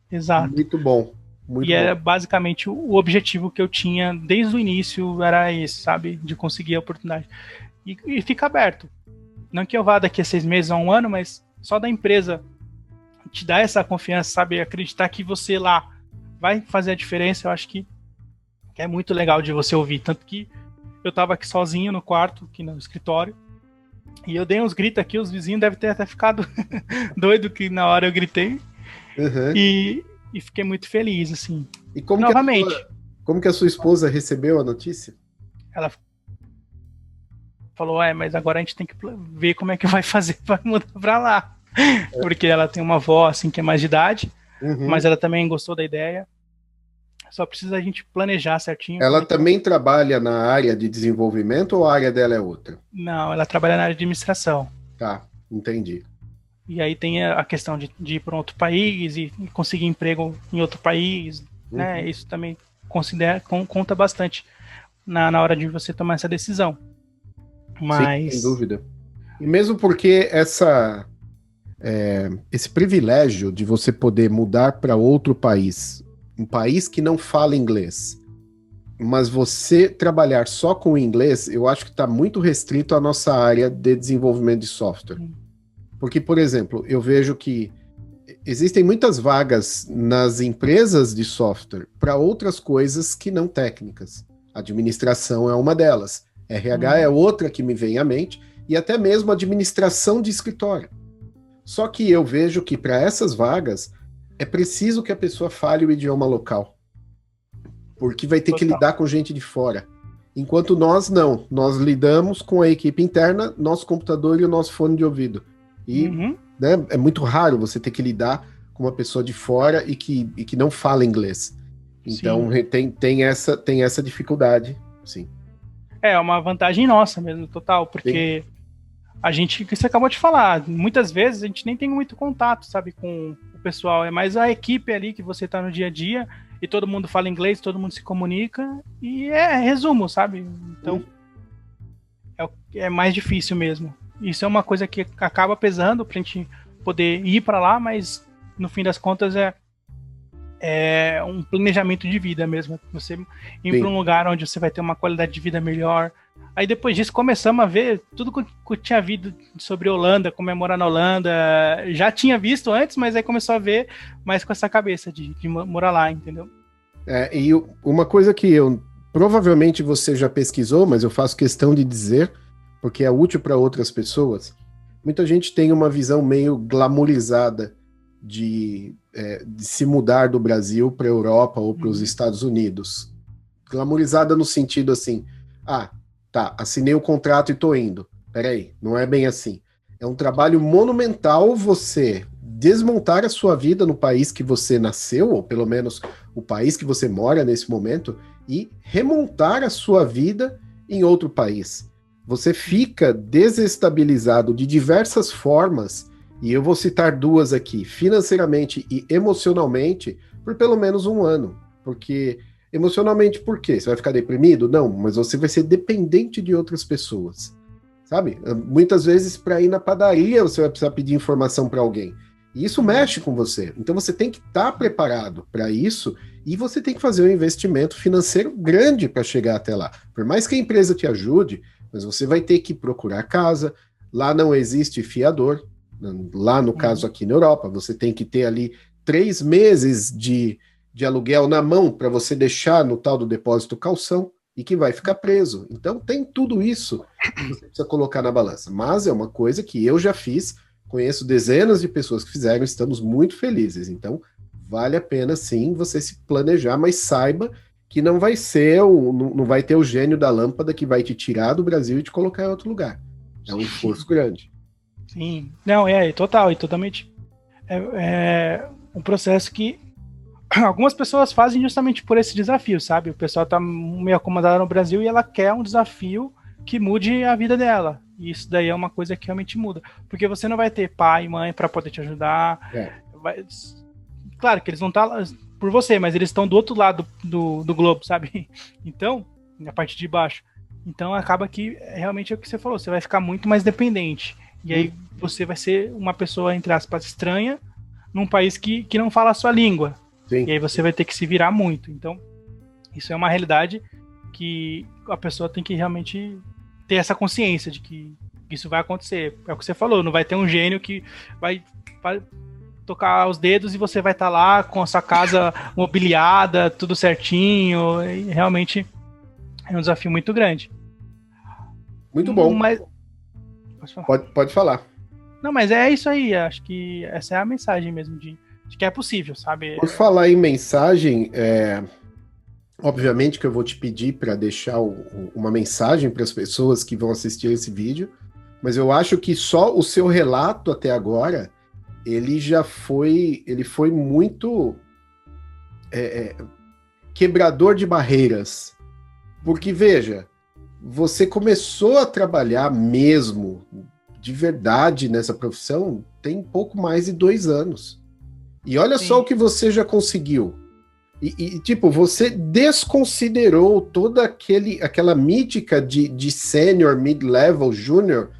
Speaker 2: exato.
Speaker 1: Muito bom. Muito bom.
Speaker 2: Era basicamente o objetivo que eu tinha desde o início, era esse, sabe? De conseguir a oportunidade. E fica aberto. Não que eu vá daqui a 6 meses a 1 ano, mas só da empresa te dar essa confiança, sabe? Acreditar que você lá vai fazer a diferença, eu acho que é muito legal de você ouvir. Tanto que eu tava aqui sozinho no quarto, aqui no escritório, e eu dei uns gritos aqui, os vizinhos devem ter até ficado doido que na hora eu gritei. E fiquei muito feliz, assim.
Speaker 1: E novamente. Como que a sua esposa recebeu a notícia?
Speaker 2: Ela falou, mas agora a gente tem que ver como é que vai fazer para mudar pra lá. Porque ela tem uma avó, assim, que é mais de idade, mas ela também gostou da ideia. Só precisa a gente planejar certinho.
Speaker 1: Ela também trabalha na área de desenvolvimento ou a área dela é outra?
Speaker 2: Não, ela trabalha na área de administração.
Speaker 1: Tá, entendi.
Speaker 2: E aí tem a questão de ir para outro país e conseguir emprego em outro país, né? Isso também conta bastante na hora de você tomar essa decisão. Mas...
Speaker 1: Sim, sem dúvida. E mesmo porque esse privilégio de você poder mudar para outro país, um país que não fala inglês, mas você trabalhar só com o inglês, eu acho que está muito restrito à nossa área de desenvolvimento de software. Porque, por exemplo, eu vejo que existem muitas vagas nas empresas de software para outras coisas que não técnicas. Administração é uma delas. RH é outra que me vem à mente, e até mesmo administração de escritório. Só que eu vejo que para essas vagas é preciso que a pessoa fale o idioma local, porque vai ter que lidar com gente de fora. Enquanto nós não, nós lidamos com a equipe interna, nosso computador e o nosso fone de ouvido. E né, é muito raro você ter que lidar com uma pessoa de fora e que não fala inglês. Então tem essa dificuldade, sim.
Speaker 2: É uma vantagem nossa mesmo, total, porque a gente, que você acabou de falar, muitas vezes a gente nem tem muito contato, sabe, com o pessoal, é mais a equipe ali que você tá no dia a dia e todo mundo fala inglês, todo mundo se comunica e é resumo, sabe? Então é mais difícil mesmo. Isso é uma coisa que acaba pesando pra gente poder ir para lá, mas no fim das contas é um planejamento de vida mesmo. Você ir para um lugar onde você vai ter uma qualidade de vida melhor. Aí depois disso começamos a ver tudo que eu tinha visto sobre Holanda, como é morar na Holanda. Já tinha visto antes, mas aí começou a ver mais com essa cabeça de morar lá, entendeu?
Speaker 1: E uma coisa que provavelmente você já pesquisou, mas eu faço questão de dizer, porque é útil para outras pessoas. Muita gente tem uma visão meio glamourizada de se mudar do Brasil para a Europa ou para os Estados Unidos. Glamourizada no sentido assim, assinei o contrato e tô indo. Peraí, não é bem assim. É um trabalho monumental você desmontar a sua vida no país que você nasceu, ou pelo menos o país que você mora nesse momento, e remontar a sua vida em outro país. Você fica desestabilizado de diversas formas, e eu vou citar 2 aqui, financeiramente e emocionalmente, por pelo menos 1 ano. Porque, emocionalmente, por quê? Você vai ficar deprimido? Não, mas você vai ser dependente de outras pessoas, sabe? Muitas vezes, para ir na padaria, você vai precisar pedir informação para alguém. E isso mexe com você. Então, você tem que estar preparado para isso, e você tem que fazer um investimento financeiro grande para chegar até lá. Por mais que a empresa te ajude, mas você vai ter que procurar casa, lá não existe fiador, lá no caso aqui na Europa, você tem que ter ali 3 meses de aluguel na mão para você deixar no tal do depósito calção e que vai ficar preso. Então tem tudo isso que você precisa colocar na balança. Mas é uma coisa que eu já fiz, conheço dezenas de pessoas que fizeram, estamos muito felizes. Então vale a pena sim você se planejar, mas saiba que não vai ser, não vai ter o gênio da lâmpada que vai te tirar do Brasil e te colocar em outro lugar. É um esforço grande.
Speaker 2: Sim, não, total, e totalmente. É um processo que algumas pessoas fazem justamente por esse desafio, sabe? O pessoal tá meio acomodado no Brasil e ela quer um desafio que mude a vida dela. E isso daí é uma coisa que realmente muda. Porque você não vai ter pai e mãe para poder te ajudar. Claro que eles não estão lá por você, mas eles estão do outro lado do globo, sabe? Então, na parte de baixo. Então acaba que realmente é o que você falou, você vai ficar muito mais dependente. E aí você vai ser uma pessoa, entre aspas, estranha num país que não fala a sua língua. Sim. E aí você vai ter que se virar muito. Então, isso é uma realidade que a pessoa tem que realmente ter essa consciência de que isso vai acontecer. É o que você falou, não vai ter um gênio que vai tocar os dedos e você vai estar lá com a sua casa mobiliada, tudo certinho. E realmente é um desafio muito grande.
Speaker 1: Muito bom.
Speaker 2: Mas...
Speaker 1: Pode falar.
Speaker 2: Não, mas é isso aí. Acho que essa é a mensagem mesmo de que é possível, sabe?
Speaker 1: Por falar em mensagem, obviamente que eu vou te pedir para deixar uma mensagem para as pessoas que vão assistir esse vídeo, mas eu acho que só o seu relato até agora, ele foi muito quebrador de barreiras. Porque, veja, você começou a trabalhar mesmo, de verdade, nessa profissão, tem pouco mais de 2 anos. E olha Sim. só o que você já conseguiu. E tipo, você desconsiderou toda aquela mítica de sênior, mid-level, júnior,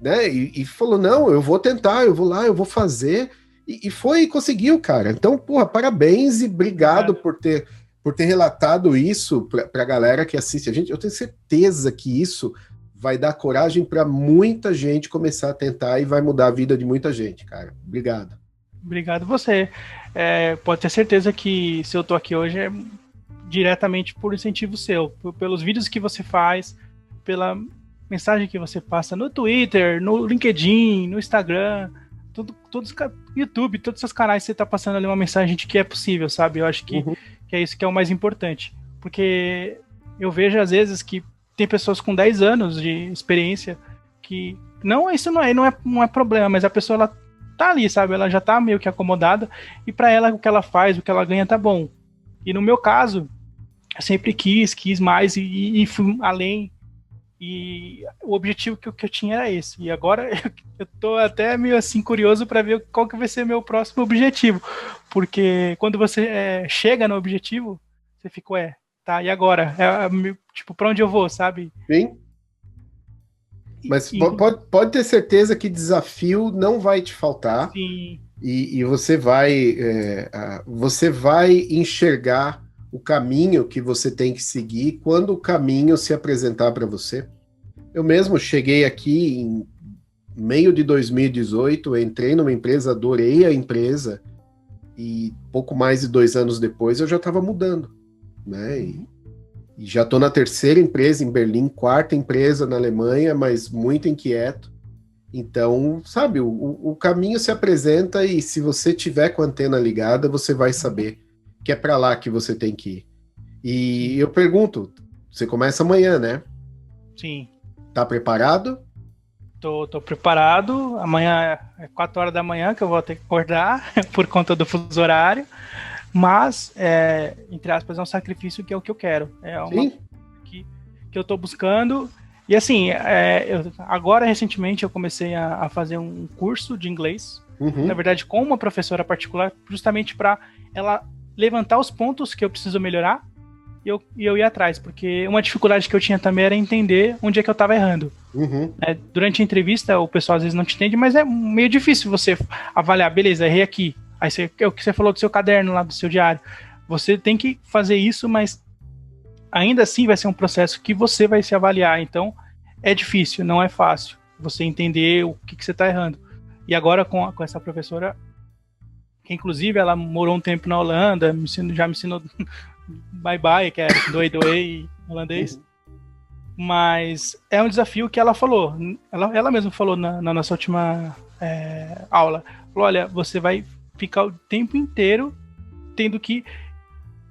Speaker 1: né? E falou, não, eu vou tentar, eu vou lá, eu vou fazer. E foi e conseguiu, cara. Então, porra, parabéns e obrigado por ter relatado isso para a galera que assiste a gente. Eu tenho certeza que isso vai dar coragem para muita gente começar a tentar e vai mudar a vida de muita gente, cara. Obrigado.
Speaker 2: Obrigado você. Pode ter certeza que se eu tô aqui hoje é diretamente por incentivo seu, pelos vídeos que você faz, pela mensagem que você passa no Twitter, no LinkedIn, no Instagram, todos YouTube, todos os canais que você tá passando ali uma mensagem de que é possível, sabe? Eu acho que é isso que é o mais importante. Porque eu vejo às vezes que tem pessoas com 10 anos de experiência que isso não é problema, mas a pessoa ela tá ali, sabe? Ela já tá meio que acomodada e para ela o que ela faz, o que ela ganha tá bom. E no meu caso, eu sempre quis mais e fui além. E o objetivo que eu tinha era esse. E agora eu tô até meio assim curioso para ver qual que vai ser meu próximo objetivo. Porque quando você chega no objetivo, você fica, tá, e agora? Tipo, pra onde eu vou, sabe?
Speaker 1: Sim. Mas pode ter certeza que desafio não vai te faltar.
Speaker 2: Sim.
Speaker 1: E você vai enxergar o caminho que você tem que seguir quando o caminho se apresentar para você. Eu mesmo cheguei aqui em meio de 2018, entrei numa empresa, adorei a empresa, e pouco mais de 2 anos depois eu já estava mudando, né? E já estou na 3ª empresa em Berlim, 4ª empresa na Alemanha, mas muito inquieto. Então, sabe, o caminho se apresenta e se você tiver com a antena ligada, você vai saber que é para lá que você tem que ir. E eu pergunto, você começa amanhã, né?
Speaker 2: Sim.
Speaker 1: Tá preparado?
Speaker 2: Tô preparado. Amanhã é 4 horas da manhã que eu vou ter que acordar por conta do fuso horário. Mas, entre aspas, é um sacrifício que é o que eu quero. É uma que eu tô buscando. E assim, agora recentemente eu comecei a fazer um curso de inglês. Na verdade, com uma professora particular, justamente para ela levantar os pontos que eu preciso melhorar e eu ir atrás, porque uma dificuldade que eu tinha também era entender onde é que eu estava errando. Durante a entrevista, o pessoal às vezes não te entende, mas é meio difícil você avaliar, beleza, errei aqui. Aí é o que você falou do seu caderno lá, do seu diário. Você tem que fazer isso, mas ainda assim vai ser um processo que você vai se avaliar. Então, é difícil, não é fácil você entender o que você está errando. E agora com essa professora, que inclusive ela morou um tempo na Holanda, já me ensinou bye-bye, que é doei holandês. Mas é um desafio que ela falou. Ela mesma falou na nossa última aula. Falou, olha, você vai ficar o tempo inteiro tendo que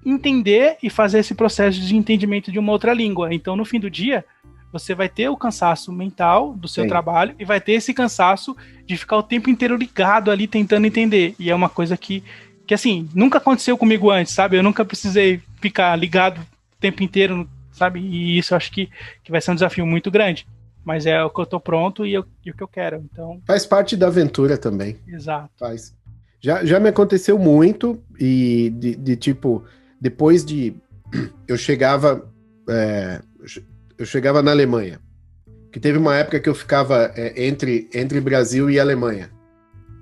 Speaker 2: entender e fazer esse processo de entendimento de uma outra língua. Então, no fim do dia, você vai ter o cansaço mental do seu trabalho e vai ter esse cansaço de ficar o tempo inteiro ligado ali tentando entender. E é uma coisa que assim, nunca aconteceu comigo antes, sabe? Eu nunca precisei ficar ligado o tempo inteiro, sabe? E isso eu acho que vai ser um desafio muito grande. Mas é o que eu tô pronto e o que eu quero. Então...
Speaker 1: Faz parte da aventura também.
Speaker 2: Exato.
Speaker 1: Faz. Já me aconteceu muito e de tipo, depois de... Eu chegava na Alemanha, que teve uma época que eu ficava entre Brasil e Alemanha.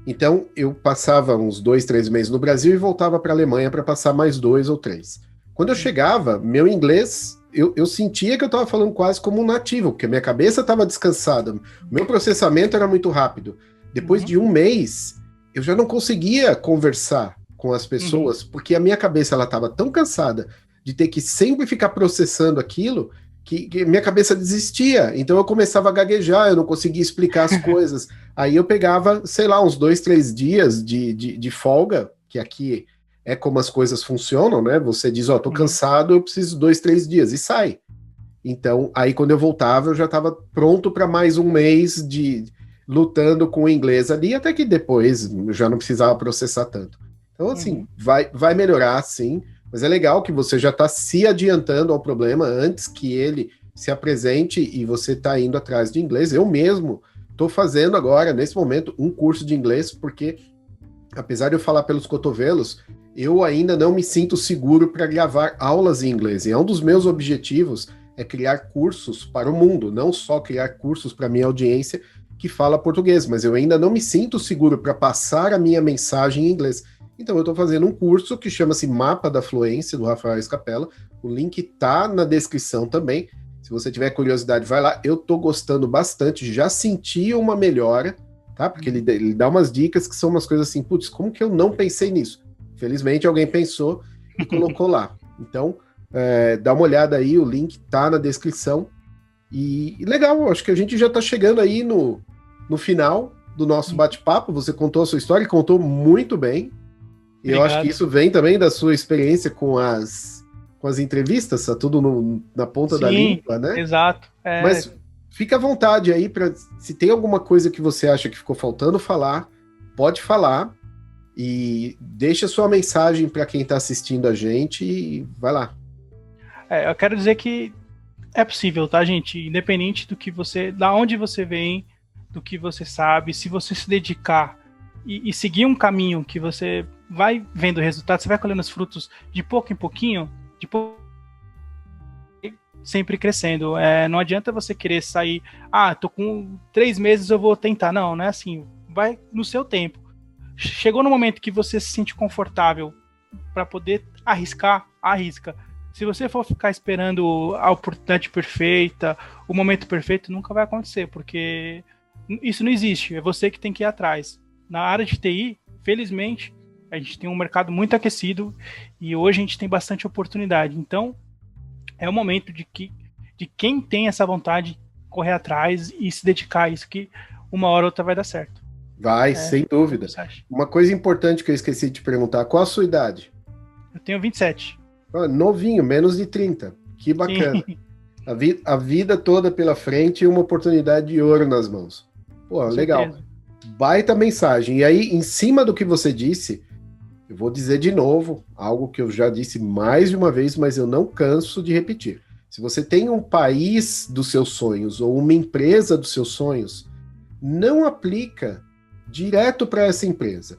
Speaker 1: Então, eu passava uns 2, 3 meses no Brasil e voltava para a Alemanha para passar mais 2 ou 3. Quando eu chegava, meu inglês, eu sentia que eu estava falando quase como um nativo, porque minha cabeça estava descansada, meu processamento era muito rápido. Depois de um mês, eu já não conseguia conversar com as pessoas, porque a minha cabeça estava tão cansada de ter que sempre ficar processando aquilo, que minha cabeça desistia. Então eu começava a gaguejar, eu não conseguia explicar as coisas. Aí eu pegava, sei lá, uns 2, 3 dias de folga, que aqui é como as coisas funcionam, né? Você diz, tô cansado, eu preciso 2, 3 dias, e sai. Então, aí quando eu voltava, eu já estava pronto para mais um mês de lutando com o inglês ali, até que depois eu já não precisava processar tanto. Então, assim, vai melhorar, sim. Mas é legal que você já está se adiantando ao problema antes que ele se apresente e você está indo atrás de inglês. Eu mesmo estou fazendo agora, nesse momento, um curso de inglês, porque, apesar de eu falar pelos cotovelos, eu ainda não me sinto seguro para gravar aulas em inglês. E é um dos meus objetivos é criar cursos para o mundo, não só criar cursos para a minha audiência que fala português, mas eu ainda não me sinto seguro para passar a minha mensagem em inglês. Então eu estou fazendo um curso que chama-se Mapa da Fluência, do Rafael Escapella. O link está na descrição também. Se você tiver curiosidade, vai lá. Eu estou gostando bastante, já senti uma melhora, tá? Porque ele dá umas dicas que são umas coisas assim, putz, como que eu não pensei nisso? Felizmente alguém pensou e colocou lá. Então, dá uma olhada aí, o link está na descrição. E legal, acho que a gente já está chegando aí no final do nosso bate-papo. Você contou a sua história e contou muito bem. E eu acho que isso vem também da sua experiência com as entrevistas, tá tudo na ponta da língua, né?
Speaker 2: Exato.
Speaker 1: Mas fica à vontade aí, se tem alguma coisa que você acha que ficou faltando falar, pode falar e deixa sua mensagem para quem está assistindo a gente e vai lá.
Speaker 2: Eu quero dizer que é possível, tá, gente? Independente da onde você vem, do que você sabe, se você se dedicar e seguir um caminho que você vai vendo o resultado, você vai colhendo os frutos de pouco em pouquinho, sempre crescendo. Não adianta você querer sair, tô com 3 meses, eu vou tentar. Não é assim. Vai no seu tempo. Chegou no momento que você se sente confortável para poder arriscar, arrisca. Se você for ficar esperando a oportunidade perfeita, o momento perfeito, nunca vai acontecer, porque isso não existe. É você que tem que ir atrás. Na área de TI, felizmente, a gente tem um mercado muito aquecido e hoje a gente tem bastante oportunidade. Então, é o momento de quem tem essa vontade correr atrás e se dedicar a isso, que uma hora ou outra vai dar certo.
Speaker 1: Vai, sem dúvida. Uma coisa importante que eu esqueci de te perguntar, qual a sua idade?
Speaker 2: Eu tenho 27.
Speaker 1: Novinho, menos de 30. Que bacana. A vida toda pela frente e uma oportunidade de ouro nas mãos. Pô, legal. Baita mensagem. E aí, em cima do que você disse, eu vou dizer de novo, algo que eu já disse mais de uma vez, mas eu não canso de repetir. Se você tem um país dos seus sonhos ou uma empresa dos seus sonhos, não aplica direto para essa empresa.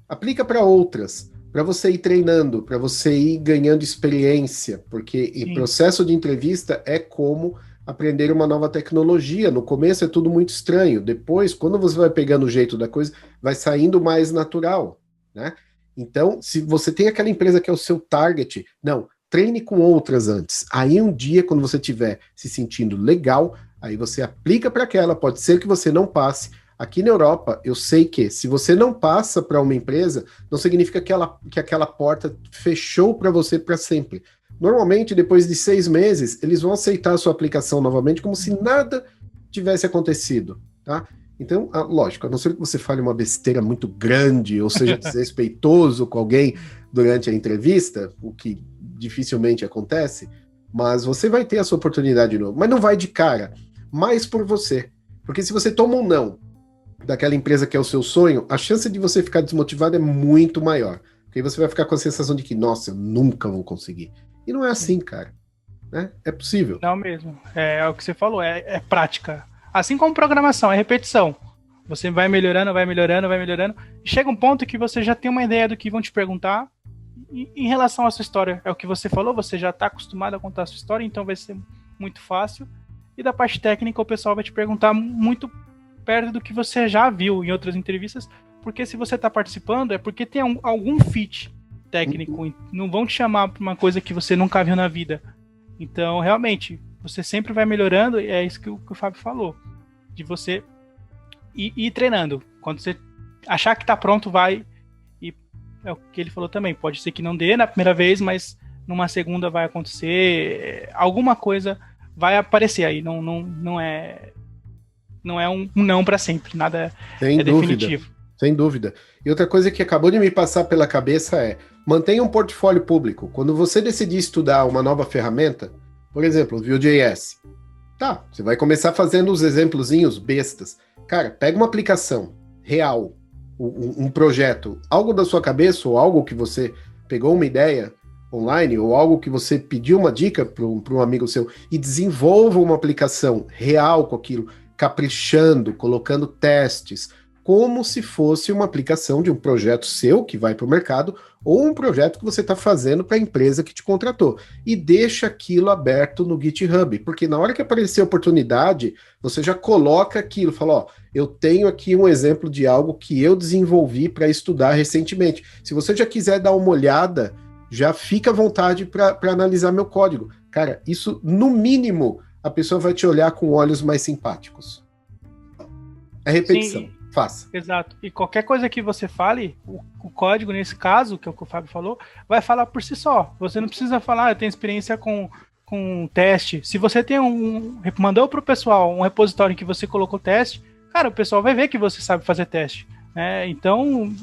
Speaker 1: Aplica para outras, para você ir treinando, para você ir ganhando experiência, porque em processo de entrevista é como aprender uma nova tecnologia. No começo é tudo muito estranho, depois, quando você vai pegando o jeito da coisa, vai saindo mais natural, né? Então, se você tem aquela empresa que é o seu target, não, treine com outras antes. Aí um dia, quando você estiver se sentindo legal, aí você aplica para aquela, pode ser que você não passe. Aqui na Europa, eu sei que se você não passa para uma empresa, não significa que aquela porta fechou para você para sempre. Normalmente, depois de 6 meses, eles vão aceitar a sua aplicação novamente como se nada tivesse acontecido, tá? Então, lógico, a não ser que você fale uma besteira muito grande ou seja desrespeitoso com alguém durante a entrevista, o que dificilmente acontece, mas você vai ter essa oportunidade de novo. Mas não vai de cara, mais por você. Porque se você toma um não daquela empresa que é o seu sonho, a chance de você ficar desmotivado é muito maior. Porque aí você vai ficar com a sensação de que, nossa, eu nunca vou conseguir. E não é assim, cara. Né? É possível.
Speaker 2: Não mesmo. É o que você falou, é prática. Assim como programação, é repetição. Você vai melhorando, vai melhorando, vai melhorando. E chega um ponto que você já tem uma ideia do que vão te perguntar. E em relação à sua história, é o que você falou, você já está acostumado a contar a sua história, então vai ser muito fácil. E da parte técnica, o pessoal vai te perguntar muito perto do que você já viu em outras entrevistas, porque se você está participando, é porque tem algum fit técnico. Não vão te chamar para uma coisa que você nunca viu na vida. Então, realmente, você sempre vai melhorando, e é isso que o Fábio falou, de você ir treinando. Quando você achar que está pronto, vai. E é o que ele falou também, pode ser que não dê na primeira vez, mas numa segunda vai acontecer, alguma coisa vai aparecer aí, não é um não para sempre, nada
Speaker 1: Sem
Speaker 2: é
Speaker 1: dúvida,
Speaker 2: definitivo.
Speaker 1: sem dúvida. E outra coisa que acabou de me passar pela cabeça é, mantenha um portfólio público. Quando você decidir estudar uma nova ferramenta, por exemplo, o Vue.js, tá, você vai começar fazendo os exemplozinhos bestas. Cara, pega uma aplicação real, um projeto, algo da sua cabeça ou algo que você pegou uma ideia online ou algo que você pediu uma dica para um amigo seu e desenvolva uma aplicação real com aquilo, caprichando, colocando testes, como se fosse uma aplicação de um projeto seu que vai para o mercado ou um projeto que você está fazendo para a empresa que te contratou. E deixa aquilo aberto no GitHub, porque na hora que aparecer a oportunidade, você já coloca aquilo, fala, ó, eu tenho aqui um exemplo de algo que eu desenvolvi para estudar recentemente. Se você já quiser dar uma olhada, já fica à vontade para analisar meu código. Cara, isso, no mínimo, a pessoa vai te olhar com olhos mais simpáticos. É repetição.
Speaker 2: Sim,
Speaker 1: faça.
Speaker 2: Exato. E qualquer coisa que você fale, o código, nesse caso, que é o que o Fábio falou, vai falar por si só. Você não precisa falar, eu tenho experiência com teste. Se você tem mandou para o pessoal um repositório em que você colocou teste, cara, o pessoal vai ver que você sabe fazer teste. Né? Então,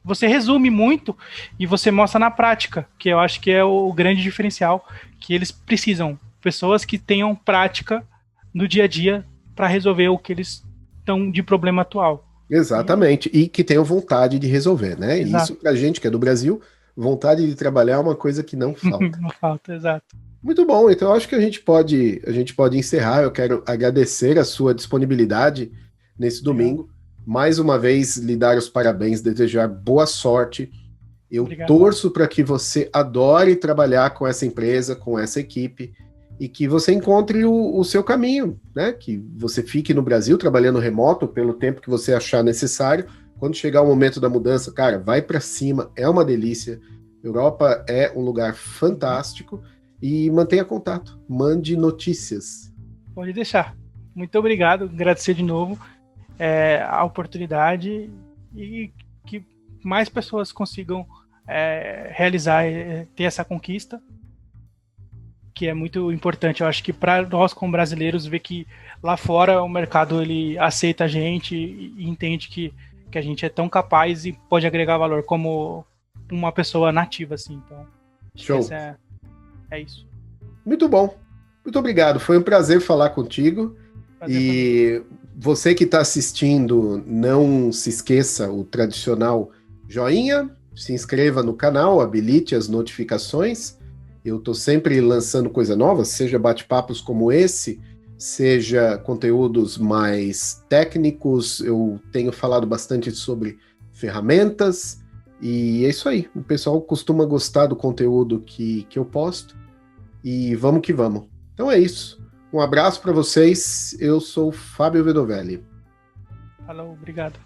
Speaker 2: você resume muito e você mostra na prática, que eu acho que é o grande diferencial que eles precisam. Pessoas que tenham prática no dia a dia para resolver o que eles estão de problema atual.
Speaker 1: Exatamente, e que tenham vontade de resolver, né? E isso pra gente que é do Brasil, vontade de trabalhar é uma coisa que não falta.
Speaker 2: Não falta, exato.
Speaker 1: Muito bom, então eu acho que a gente pode encerrar. Eu quero agradecer a sua disponibilidade nesse domingo. Mais uma vez, lhe dar os parabéns, desejar boa sorte. Eu torço para que você adore trabalhar com essa empresa, com essa equipe, e que você encontre o seu caminho, né? Que você fique no Brasil trabalhando remoto pelo tempo que você achar necessário. Quando chegar o momento da mudança, cara, vai para cima, é uma delícia. Europa é um lugar fantástico e mantenha contato, mande notícias.
Speaker 2: Pode deixar. Muito obrigado, agradecer de novo a oportunidade e que mais pessoas consigam realizar, ter essa conquista, que é muito importante. Eu acho que para nós como brasileiros, ver que lá fora o mercado ele aceita a gente e entende que a gente é tão capaz e pode agregar valor como uma pessoa nativa, assim. Então,
Speaker 1: show.
Speaker 2: É isso.
Speaker 1: Muito bom. Muito obrigado. Foi um prazer falar contigo. E você que está assistindo, não se esqueça o tradicional joinha, se inscreva no canal, habilite as notificações. Eu estou sempre lançando coisa nova, seja bate-papos como esse, seja conteúdos mais técnicos. Eu tenho falado bastante sobre ferramentas e é isso aí. O pessoal costuma gostar do conteúdo que eu posto e vamos que vamos. Então é isso. Um abraço para vocês. Eu sou o Fábio Vedovelli.
Speaker 2: Falou, obrigado.